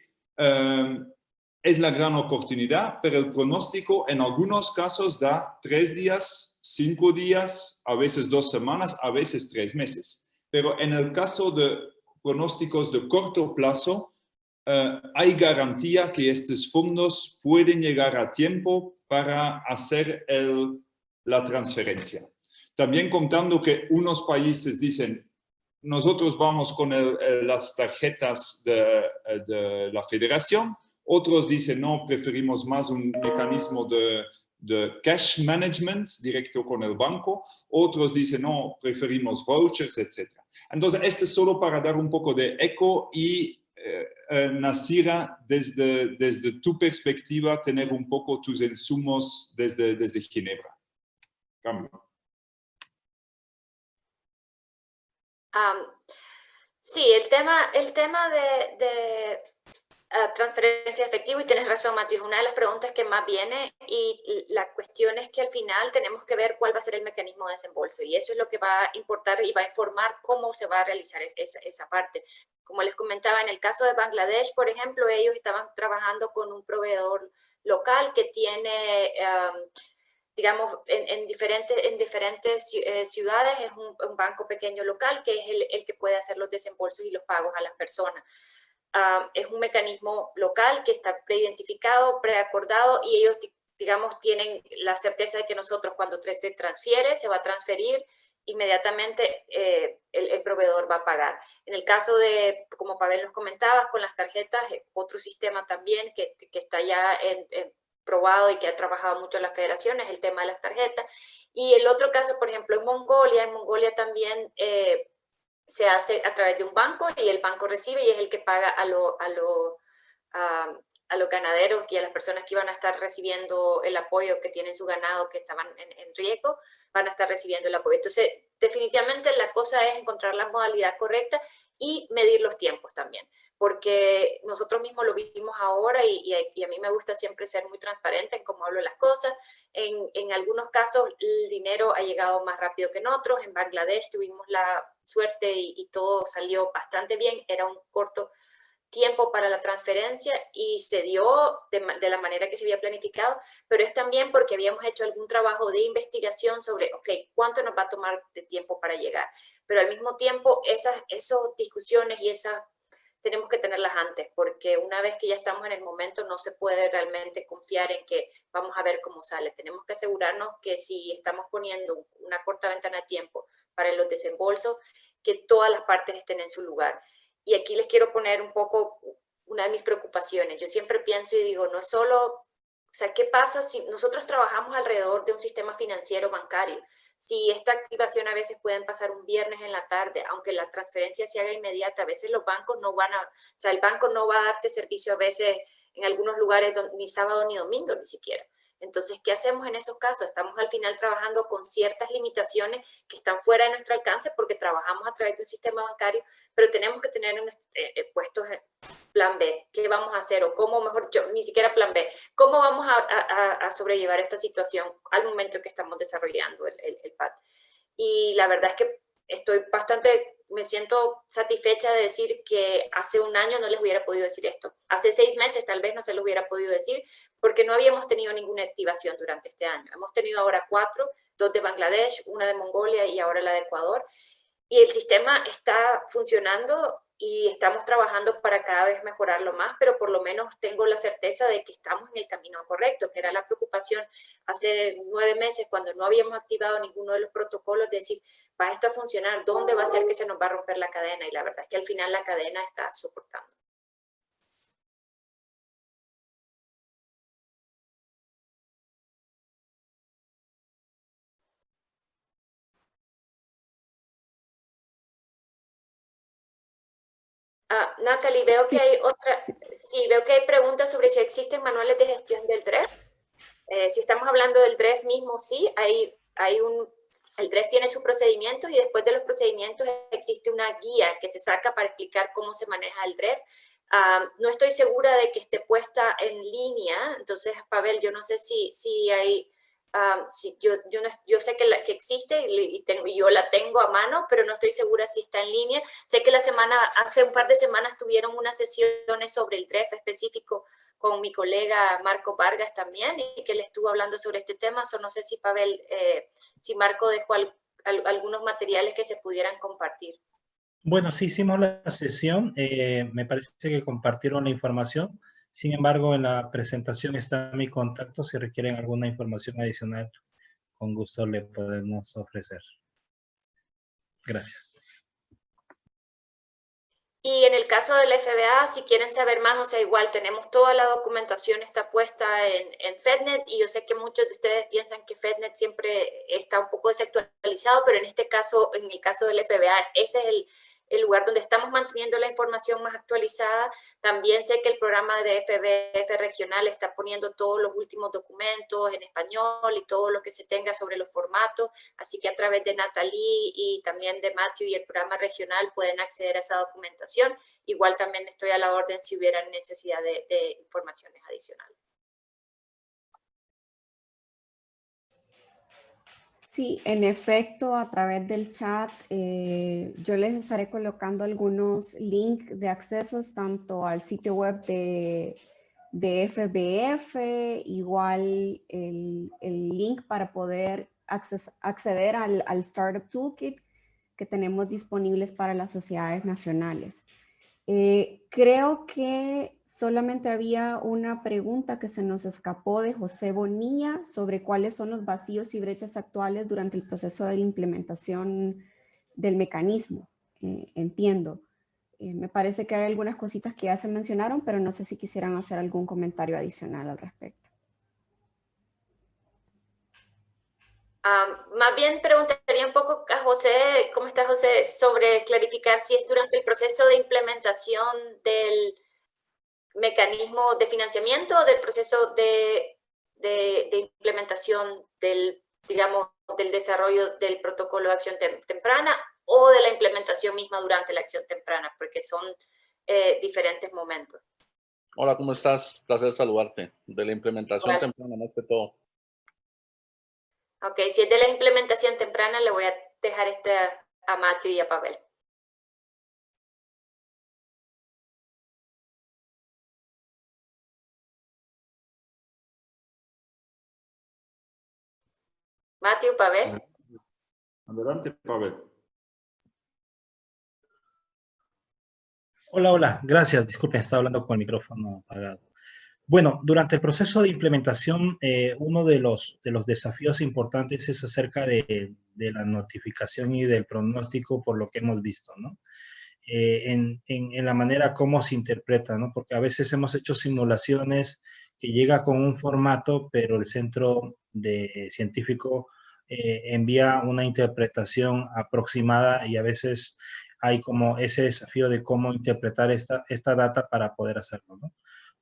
es la gran oportunidad, pero el pronóstico en algunos casos da 3 días, 5 días, a veces 2 semanas, a veces 3 meses. Pero en el caso de pronósticos de corto plazo, hay garantía que estos fondos pueden llegar a tiempo para hacer la transferencia. También contando que unos países dicen, nosotros vamos con las tarjetas de la federación, otros dicen, no, preferimos más un mecanismo de de cash management directo con el banco, otros dicen no, preferimos vouchers, etc. Entonces, esto es solo para dar un poco de eco y Nasira, desde tu perspectiva, tener un poco tus insumos desde Ginebra. Cambio. Sí, el tema de transferencia de efectivo, y tienes razón, Matías, una de las preguntas que más viene, y la cuestión es que al final tenemos que ver cuál va a ser el mecanismo de desembolso, y eso es lo que va a importar y va a informar cómo se va a realizar esa parte. Como les comentaba, en el caso de Bangladesh, por ejemplo, ellos estaban trabajando con un proveedor local que tiene, digamos, en diferentes ciudades, es un banco pequeño local que es el que puede hacer los desembolsos y los pagos a las personas. Es un mecanismo local que está preidentificado, preacordado, y ellos, digamos, tienen la certeza de que nosotros, cuando se transfiere, se va a transferir inmediatamente, el proveedor va a pagar. En el caso de, como Pavel nos comentaba, con las tarjetas, otro sistema también que está ya probado y que ha trabajado mucho en las federaciones, el tema de las tarjetas. Y el otro caso, por ejemplo, en Mongolia también se hace a través de un banco, y el banco recibe y es el que paga a los ganaderos y a las personas que iban a estar recibiendo el apoyo, que tienen su ganado, que estaban en riesgo, van a estar recibiendo el apoyo. Entonces, definitivamente la cosa es encontrar la modalidad correcta y medir los tiempos también, porque nosotros mismos lo vimos ahora, y a mí me gusta siempre ser muy transparente en cómo hablo las cosas. En algunos casos el dinero ha llegado más rápido que en otros. En Bangladesh tuvimos la suerte y todo salió bastante bien, era un corto tiempo para la transferencia y se dio de la manera que se había planificado, pero es también porque habíamos hecho algún trabajo de investigación sobre, ok, ¿cuánto nos va a tomar de tiempo para llegar? Pero al mismo tiempo esas discusiones y esas tenemos que tenerlas antes, porque una vez que ya estamos en el momento no se puede realmente confiar en que vamos a ver cómo sale. Tenemos que asegurarnos que si estamos poniendo una corta ventana de tiempo para los desembolsos, que todas las partes estén en su lugar. Y aquí les quiero poner un poco una de mis preocupaciones. Yo siempre pienso y digo, no solo, o sea, ¿qué pasa si nosotros trabajamos alrededor de un sistema financiero bancario? Si esta activación a veces pueden pasar un viernes en la tarde, aunque la transferencia se haga inmediata, a veces los bancos no van a, o sea, el banco no va a darte servicio a veces en algunos lugares ni sábado ni domingo ni siquiera. Entonces, ¿qué hacemos en esos casos? Estamos al final trabajando con ciertas limitaciones que están fuera de nuestro alcance porque trabajamos a través de un sistema bancario, pero tenemos que tener puestos en plan B. ¿Qué vamos a hacer? O cómo, mejor yo, ni siquiera plan B. ¿Cómo vamos a sobrellevar esta situación al momento en que estamos desarrollando el PAT? Y la verdad es que me siento satisfecha de decir que hace un año no les hubiera podido decir esto. Hace 6 meses tal vez no se lo hubiera podido decir porque no habíamos tenido ninguna activación durante este año. Hemos tenido ahora 4, 2 de Bangladesh, una de Mongolia y ahora la de Ecuador. Y el sistema está funcionando y estamos trabajando para cada vez mejorarlo más, pero por lo menos tengo la certeza de que estamos en el camino correcto, que era la preocupación hace 9 meses cuando no habíamos activado ninguno de los protocolos, de decir, ¿va esto a funcionar? ¿Dónde va a ser que se nos va a romper la cadena? Y la verdad es que al final la cadena está soportando. Natalie, veo que hay veo que hay preguntas sobre si existen manuales de gestión del DREF. Si estamos hablando del DREF mismo, sí, el DREF tiene sus procedimientos y después de los procedimientos existe una guía que se saca para explicar cómo se maneja el DREF. No estoy segura de que esté puesta en línea, entonces, Pavel, yo no sé si hay... yo sé que existe y yo la tengo a mano, pero no estoy segura si está en línea. Sé que hace un par de semanas tuvieron unas sesiones sobre el DREF específico con mi colega Marco Vargas también, y que le estuvo hablando sobre este tema. No sé si Pavel, si Marco dejó algunos materiales que se pudieran compartir. Bueno, sí hicimos la sesión, me parece que compartieron la información. Sin embargo, en la presentación está mi contacto. Si requieren alguna información adicional, con gusto le podemos ofrecer. Gracias. Y en el caso del FBA, si quieren saber más, o sea, igual tenemos toda la documentación está puesta en FedNet, y yo sé que muchos de ustedes piensan que FedNet siempre está un poco desactualizado, pero en este caso, en el caso del FBA, ese es el lugar donde estamos manteniendo la información más actualizada. También sé que el programa de FBF regional está poniendo todos los últimos documentos en español y todo lo que se tenga sobre los formatos, así que a través de Natalie y también de Matthew y el programa regional pueden acceder a esa documentación. Igual también estoy a la orden si hubiera necesidad de informaciones adicionales. Sí, en efecto, a través del chat yo les estaré colocando algunos links de accesos tanto al sitio web de FBF, igual el link para poder acceder al Startup Toolkit que tenemos disponibles para las sociedades nacionales. Creo que solamente había una pregunta que se nos escapó de José Bonilla sobre cuáles son los vacíos y brechas actuales durante el proceso de implementación del mecanismo. Entiendo. Me parece que hay algunas cositas que ya se mencionaron, pero no sé si quisieran hacer algún comentario adicional al respecto. Más bien preguntaría un poco a José, ¿cómo está José? Sobre clarificar si es durante el proceso de implementación del mecanismo de financiamiento o del proceso de implementación del, digamos, del desarrollo del protocolo de acción temprana, o de la implementación misma durante la acción temprana, porque son diferentes momentos. Hola, ¿cómo estás? Placer saludarte. De la implementación temprana, más que todo. Ok, si es de la implementación temprana, le voy a dejar a Matthew y a Pavel. Matthew, Pavel. Adelante, Pavel. Hola, hola, gracias. Disculpen, estaba hablando con el micrófono apagado. Bueno, durante el proceso de implementación, uno de los desafíos importantes es acerca de la notificación y del pronóstico por lo que hemos visto, ¿no? En la manera como se interpreta, ¿no? Porque a veces hemos hecho simulaciones que llega con un formato, pero el centro científico envía una interpretación aproximada, y a veces hay como ese desafío de cómo interpretar esta data para poder hacerlo, ¿no?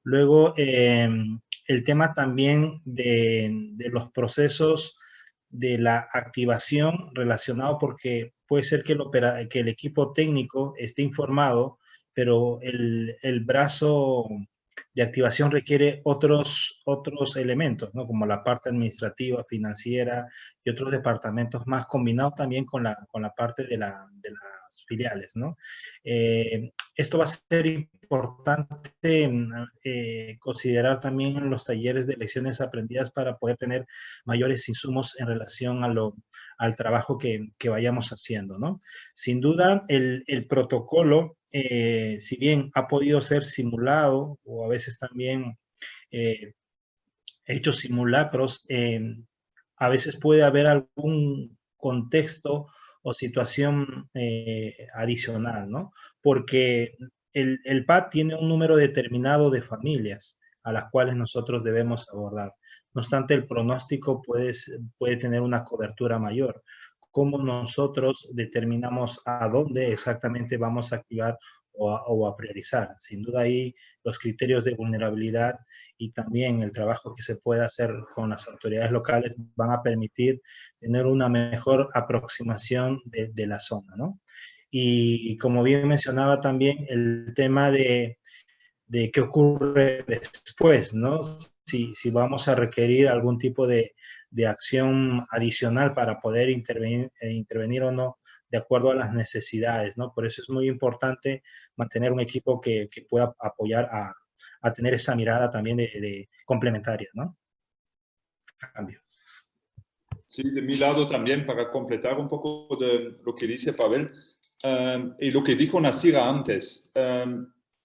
Luego, el tema también de los procesos de la activación relacionado, porque puede ser que el equipo técnico esté informado, pero el brazo de activación requiere otros elementos, ¿no? Como la parte administrativa, financiera y otros departamentos más, combinados también con la parte de las filiales, ¿no? Esto va a ser importante considerar también en los talleres de lecciones aprendidas para poder tener mayores insumos en relación al trabajo que vayamos haciendo, ¿no? Sin duda, el protocolo, si bien ha podido ser simulado o a veces también hechos simulacros, a veces puede haber algún contexto o situación adicional, ¿no? Porque el PAD tiene un número determinado de familias a las cuales nosotros debemos abordar. No obstante, el pronóstico puede tener una cobertura mayor. ¿Cómo nosotros determinamos a dónde exactamente vamos a activar o a priorizar? Sin duda ahí los criterios de vulnerabilidad y también el trabajo que se puede hacer con las autoridades locales van a permitir tener una mejor aproximación de la zona, ¿no? Y como bien mencionaba también, el tema de qué ocurre después, ¿no? Si vamos a requerir algún tipo de acción adicional para poder intervenir o no, de acuerdo a las necesidades, ¿no? Por eso es muy importante mantener un equipo que pueda apoyar a tener esa mirada también de complementaria, ¿no? Cambio. Sí, de mi lado también, para completar un poco de lo que dice Pavel y lo que dijo Nasira antes.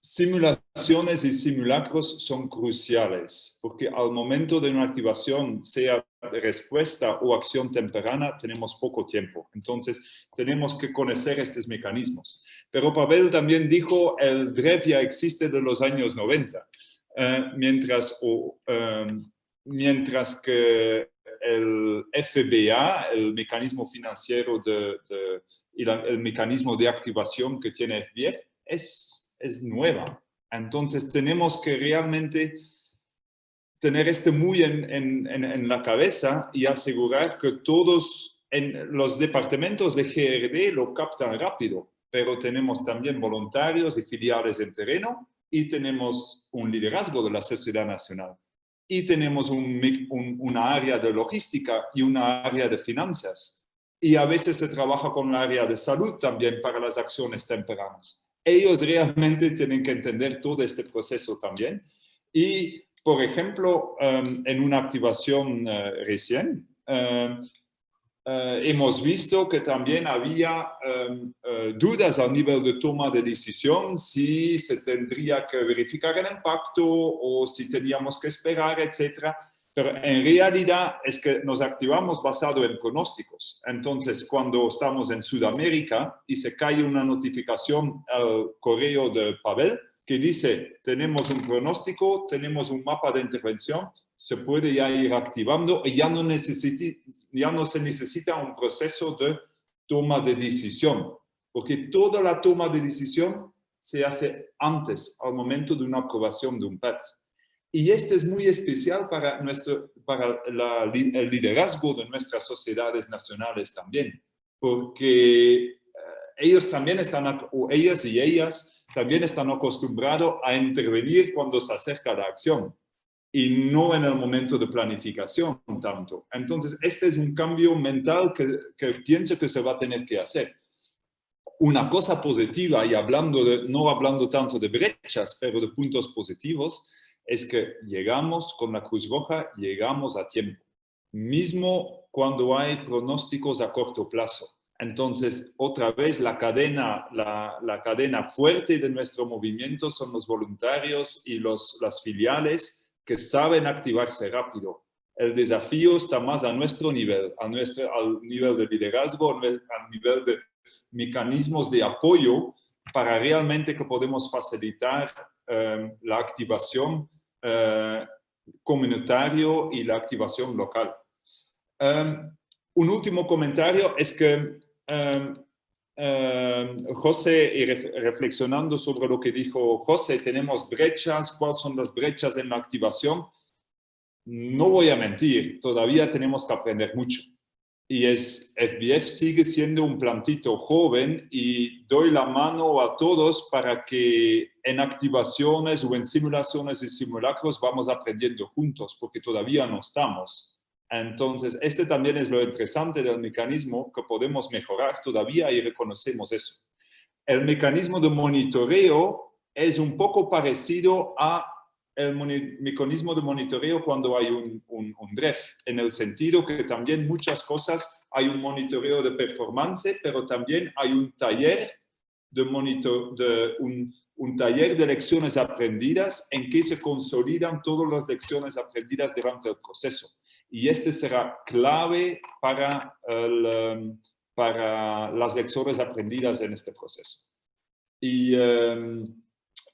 Simulaciones y simulacros son cruciales porque al momento de una activación, sea respuesta o acción temprana, tenemos poco tiempo. Entonces, tenemos que conocer estos mecanismos. Pero Pavel también dijo, el DREF ya existe de los años 90, mientras que el FBA, el mecanismo financiero y el mecanismo de activación que tiene FBF, es nueva. Entonces tenemos que realmente tener esto muy en la cabeza y asegurar que todos en los departamentos de GRD lo captan rápido, pero tenemos también voluntarios y filiales en terreno y tenemos un liderazgo de la sociedad nacional. Y tenemos una área de logística y una área de finanzas. Y a veces se trabaja con la área de salud también para las acciones tempranas. Ellos realmente tienen que entender todo este proceso también. Y, por ejemplo, en una activación recién, hemos visto que también había dudas a nivel de toma de decisión, si se tendría que verificar el impacto o si teníamos que esperar, etc. Pero en realidad es que nos activamos basado en pronósticos. Entonces, cuando estamos en Sudamérica y se cae una notificación al correo de Pavel que dice, tenemos un pronóstico, tenemos un mapa de intervención, se puede ya ir activando y ya no se necesita un proceso de toma de decisión, porque toda la toma de decisión se hace antes, al momento de una aprobación de un PET. Y este es muy especial para el liderazgo de nuestras sociedades nacionales también, porque ellos también ellas y ellas también están acostumbrados a intervenir cuando se acerca la acción y no en el momento de planificación tanto. Entonces, este es un cambio mental que pienso que se va a tener que hacer. Una cosa positiva, y no hablando tanto de brechas, pero de puntos positivos, es que llegamos con la Cruz Roja, llegamos a tiempo, mismo cuando hay pronósticos a corto plazo. Entonces, otra vez, la cadena fuerte de nuestro movimiento son los voluntarios y las filiales que saben activarse rápido. El desafío está más a nuestro nivel, al nivel de liderazgo, al nivel de mecanismos de apoyo para realmente que podemos facilitar la activación comunitaria y la activación local. Un último comentario es que José, y reflexionando sobre lo que dijo José, tenemos brechas. ¿Cuáles son las brechas en la activación? No voy a mentir, todavía tenemos que aprender mucho. Y FBF sigue siendo un plantito joven y doy la mano a todos para que en activaciones o en simulaciones y simulacros vamos aprendiendo juntos, porque todavía no estamos. Entonces, este también es lo interesante del mecanismo, que podemos mejorar todavía y reconocemos eso. El mecanismo de monitoreo es un poco parecido a el mecanismo de monitoreo cuando hay un DREF, en el sentido que también muchas cosas hay un monitoreo de performance, pero también hay un taller un taller de lecciones aprendidas en que se consolidan todas las lecciones aprendidas durante el proceso. Y este será clave para las lecciones aprendidas en este proceso.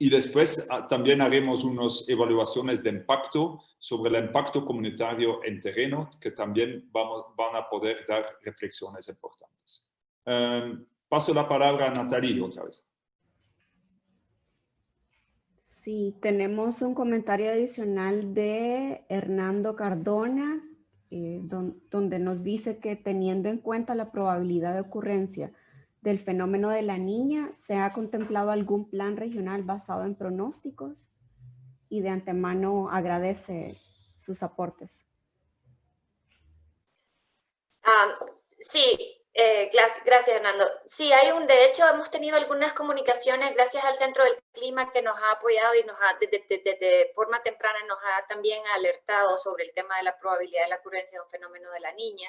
Y después también haremos unas evaluaciones de impacto sobre el impacto comunitario en terreno, que también van a poder dar reflexiones importantes. Paso la palabra a Natalie otra vez. Sí, tenemos un comentario adicional de Hernando Cardona, donde nos dice que teniendo en cuenta la probabilidad de ocurrencia del fenómeno de la niña, ¿se ha contemplado algún plan regional basado en pronósticos? Y de antemano agradece sus aportes. Sí, gracias Hernando. Sí, de hecho hemos tenido algunas comunicaciones gracias al Centro del Clima que nos ha apoyado y desde forma temprana nos ha también alertado sobre el tema de la probabilidad de la ocurrencia de un fenómeno de la niña.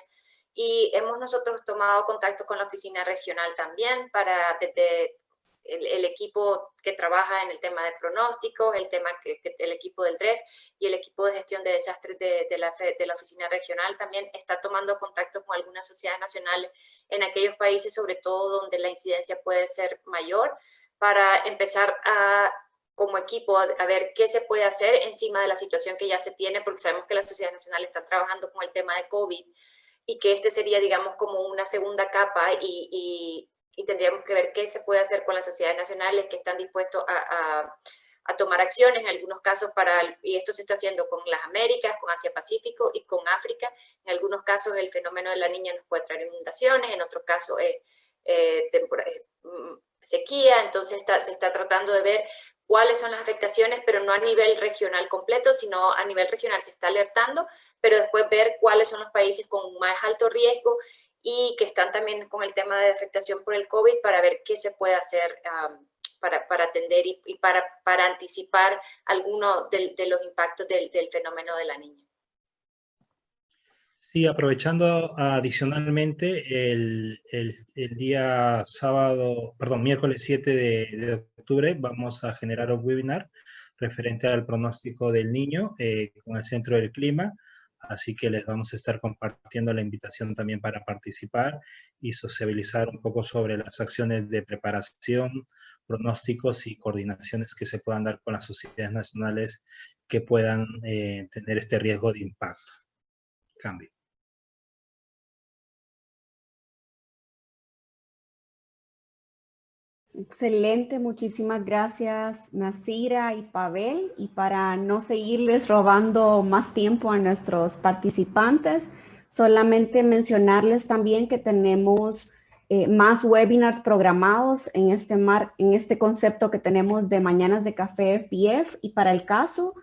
Y hemos nosotros tomado contacto con la oficina regional también para el equipo que trabaja en el tema de pronósticos, el equipo del DREF y el equipo de gestión de desastres de la oficina regional también está tomando contacto con algunas sociedades nacionales en aquellos países, sobre todo donde la incidencia puede ser mayor, para empezar como equipo a ver qué se puede hacer encima de la situación que ya se tiene, porque sabemos que las sociedades nacionales están trabajando con el tema de COVID y que este sería, digamos, como una segunda capa y tendríamos que ver qué se puede hacer con las sociedades nacionales que están dispuestos a tomar acciones en algunos casos y esto se está haciendo con las Américas, con Asia Pacífico y con África. En algunos casos el fenómeno de la niña nos puede traer inundaciones, en otros casos sequía, entonces se está tratando de ver cuáles son las afectaciones, pero no a nivel regional completo, sino a nivel regional se está alertando, pero después ver cuáles son los países con más alto riesgo y que están también con el tema de afectación por el COVID para ver qué se puede hacer para atender y para anticipar algunos de los impactos del fenómeno de la niña. Sí, aprovechando adicionalmente el día miércoles 7 de octubre vamos a generar un webinar referente al pronóstico del niño con el Centro del Clima, así que les vamos a estar compartiendo la invitación también para participar y sociabilizar un poco sobre las acciones de preparación, pronósticos y coordinaciones que se puedan dar con las sociedades nacionales que puedan tener este riesgo de impacto. Cambio. Excelente, muchísimas gracias Nasira y Pavel. Y para no seguirles robando más tiempo a nuestros participantes, solamente mencionarles también que tenemos más webinars programados en este concepto que tenemos de Mañanas de Café FBF. Y para el caso,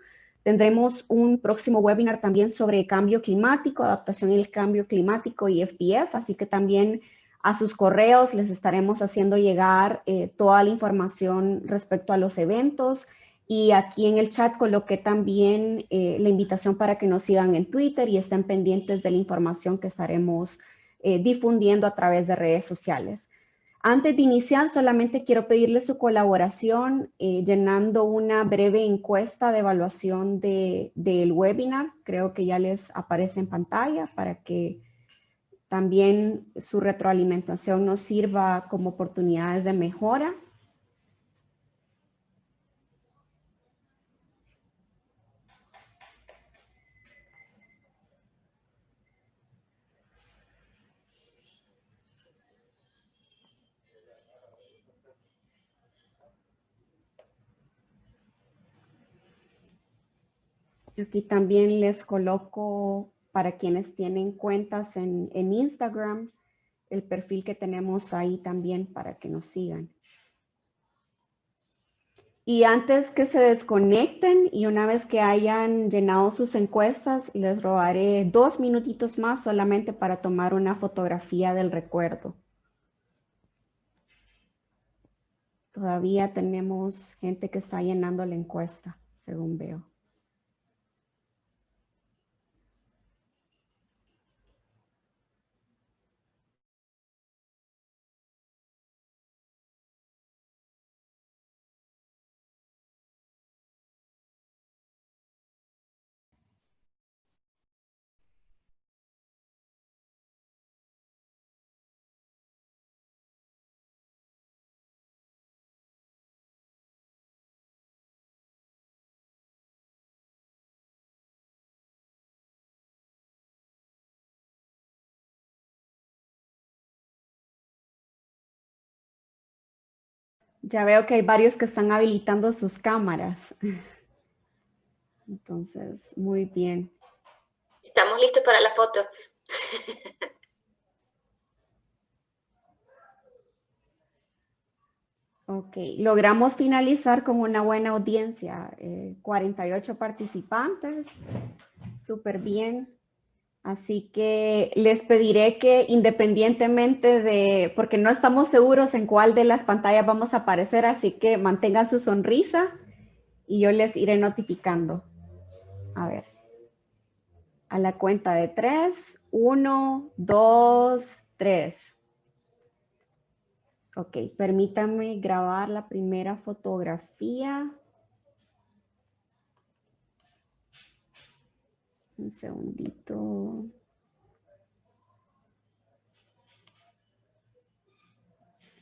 tendremos un próximo webinar también sobre cambio climático, adaptación al cambio climático y FBF, así que también a sus correos les estaremos haciendo llegar toda la información respecto a los eventos y aquí en el chat coloqué también la invitación para que nos sigan en Twitter y estén pendientes de la información que estaremos difundiendo a través de redes sociales. Antes de iniciar, solamente quiero pedirles su colaboración llenando una breve encuesta de evaluación del webinar. Creo que ya les aparece en pantalla para que también su retroalimentación nos sirva como oportunidades de mejora. Aquí también les coloco para quienes tienen cuentas en Instagram, el perfil que tenemos ahí también para que nos sigan. Y antes que se desconecten y una vez que hayan llenado sus encuestas, les robaré 2 minutitos más solamente para tomar una fotografía del recuerdo. Todavía tenemos gente que está llenando la encuesta, según veo. Ya veo que hay varios que están habilitando sus cámaras. Entonces, muy bien. Estamos listos para la foto. Ok, logramos finalizar con una buena audiencia. 48 participantes, súper bien. Así que les pediré que independientemente porque no estamos seguros en cuál de las pantallas vamos a aparecer, así que mantengan su sonrisa y yo les iré notificando. A ver, a la cuenta de 3, 1, 2, 3. Ok, permítame grabar la primera fotografía. Un segundito.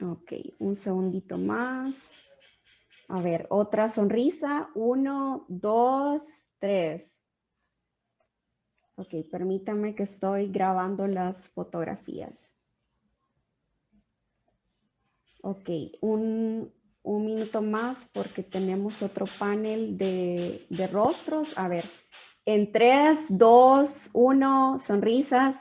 Ok, un segundito más. A ver, otra sonrisa. 1, 2, 3. Ok, permítame que estoy grabando las fotografías. Ok, un minuto más porque tenemos otro panel de rostros. A ver, en 3, 2, 1, sonrisas.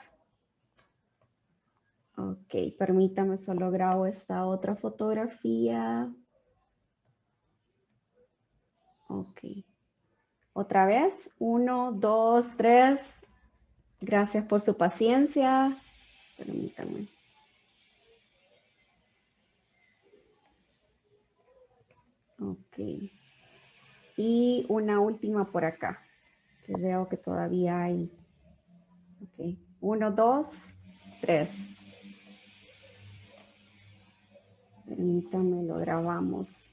Ok, permítame, solo grabo esta otra fotografía. Ok. Otra vez, 1, 2, 3. Gracias por su paciencia. Permítame. Ok. Y una última por acá, que veo que todavía hay. Ok. 1, 2, 3. Permítame, lo grabamos.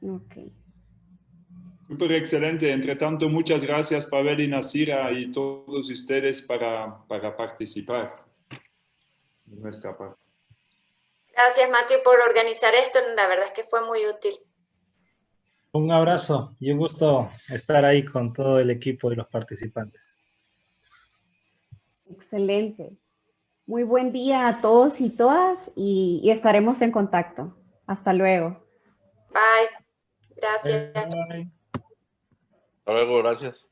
Ok. Súper excelente. Entre tanto, muchas gracias Pavel y Nasira y todos ustedes para participar de nuestra parte. Gracias, Mati, por organizar esto. La verdad es que fue muy útil. Un abrazo y un gusto estar ahí con todo el equipo y los participantes. Excelente. Muy buen día a todos y todas y estaremos en contacto. Hasta luego. Bye. Gracias. Bye. Hasta luego, gracias.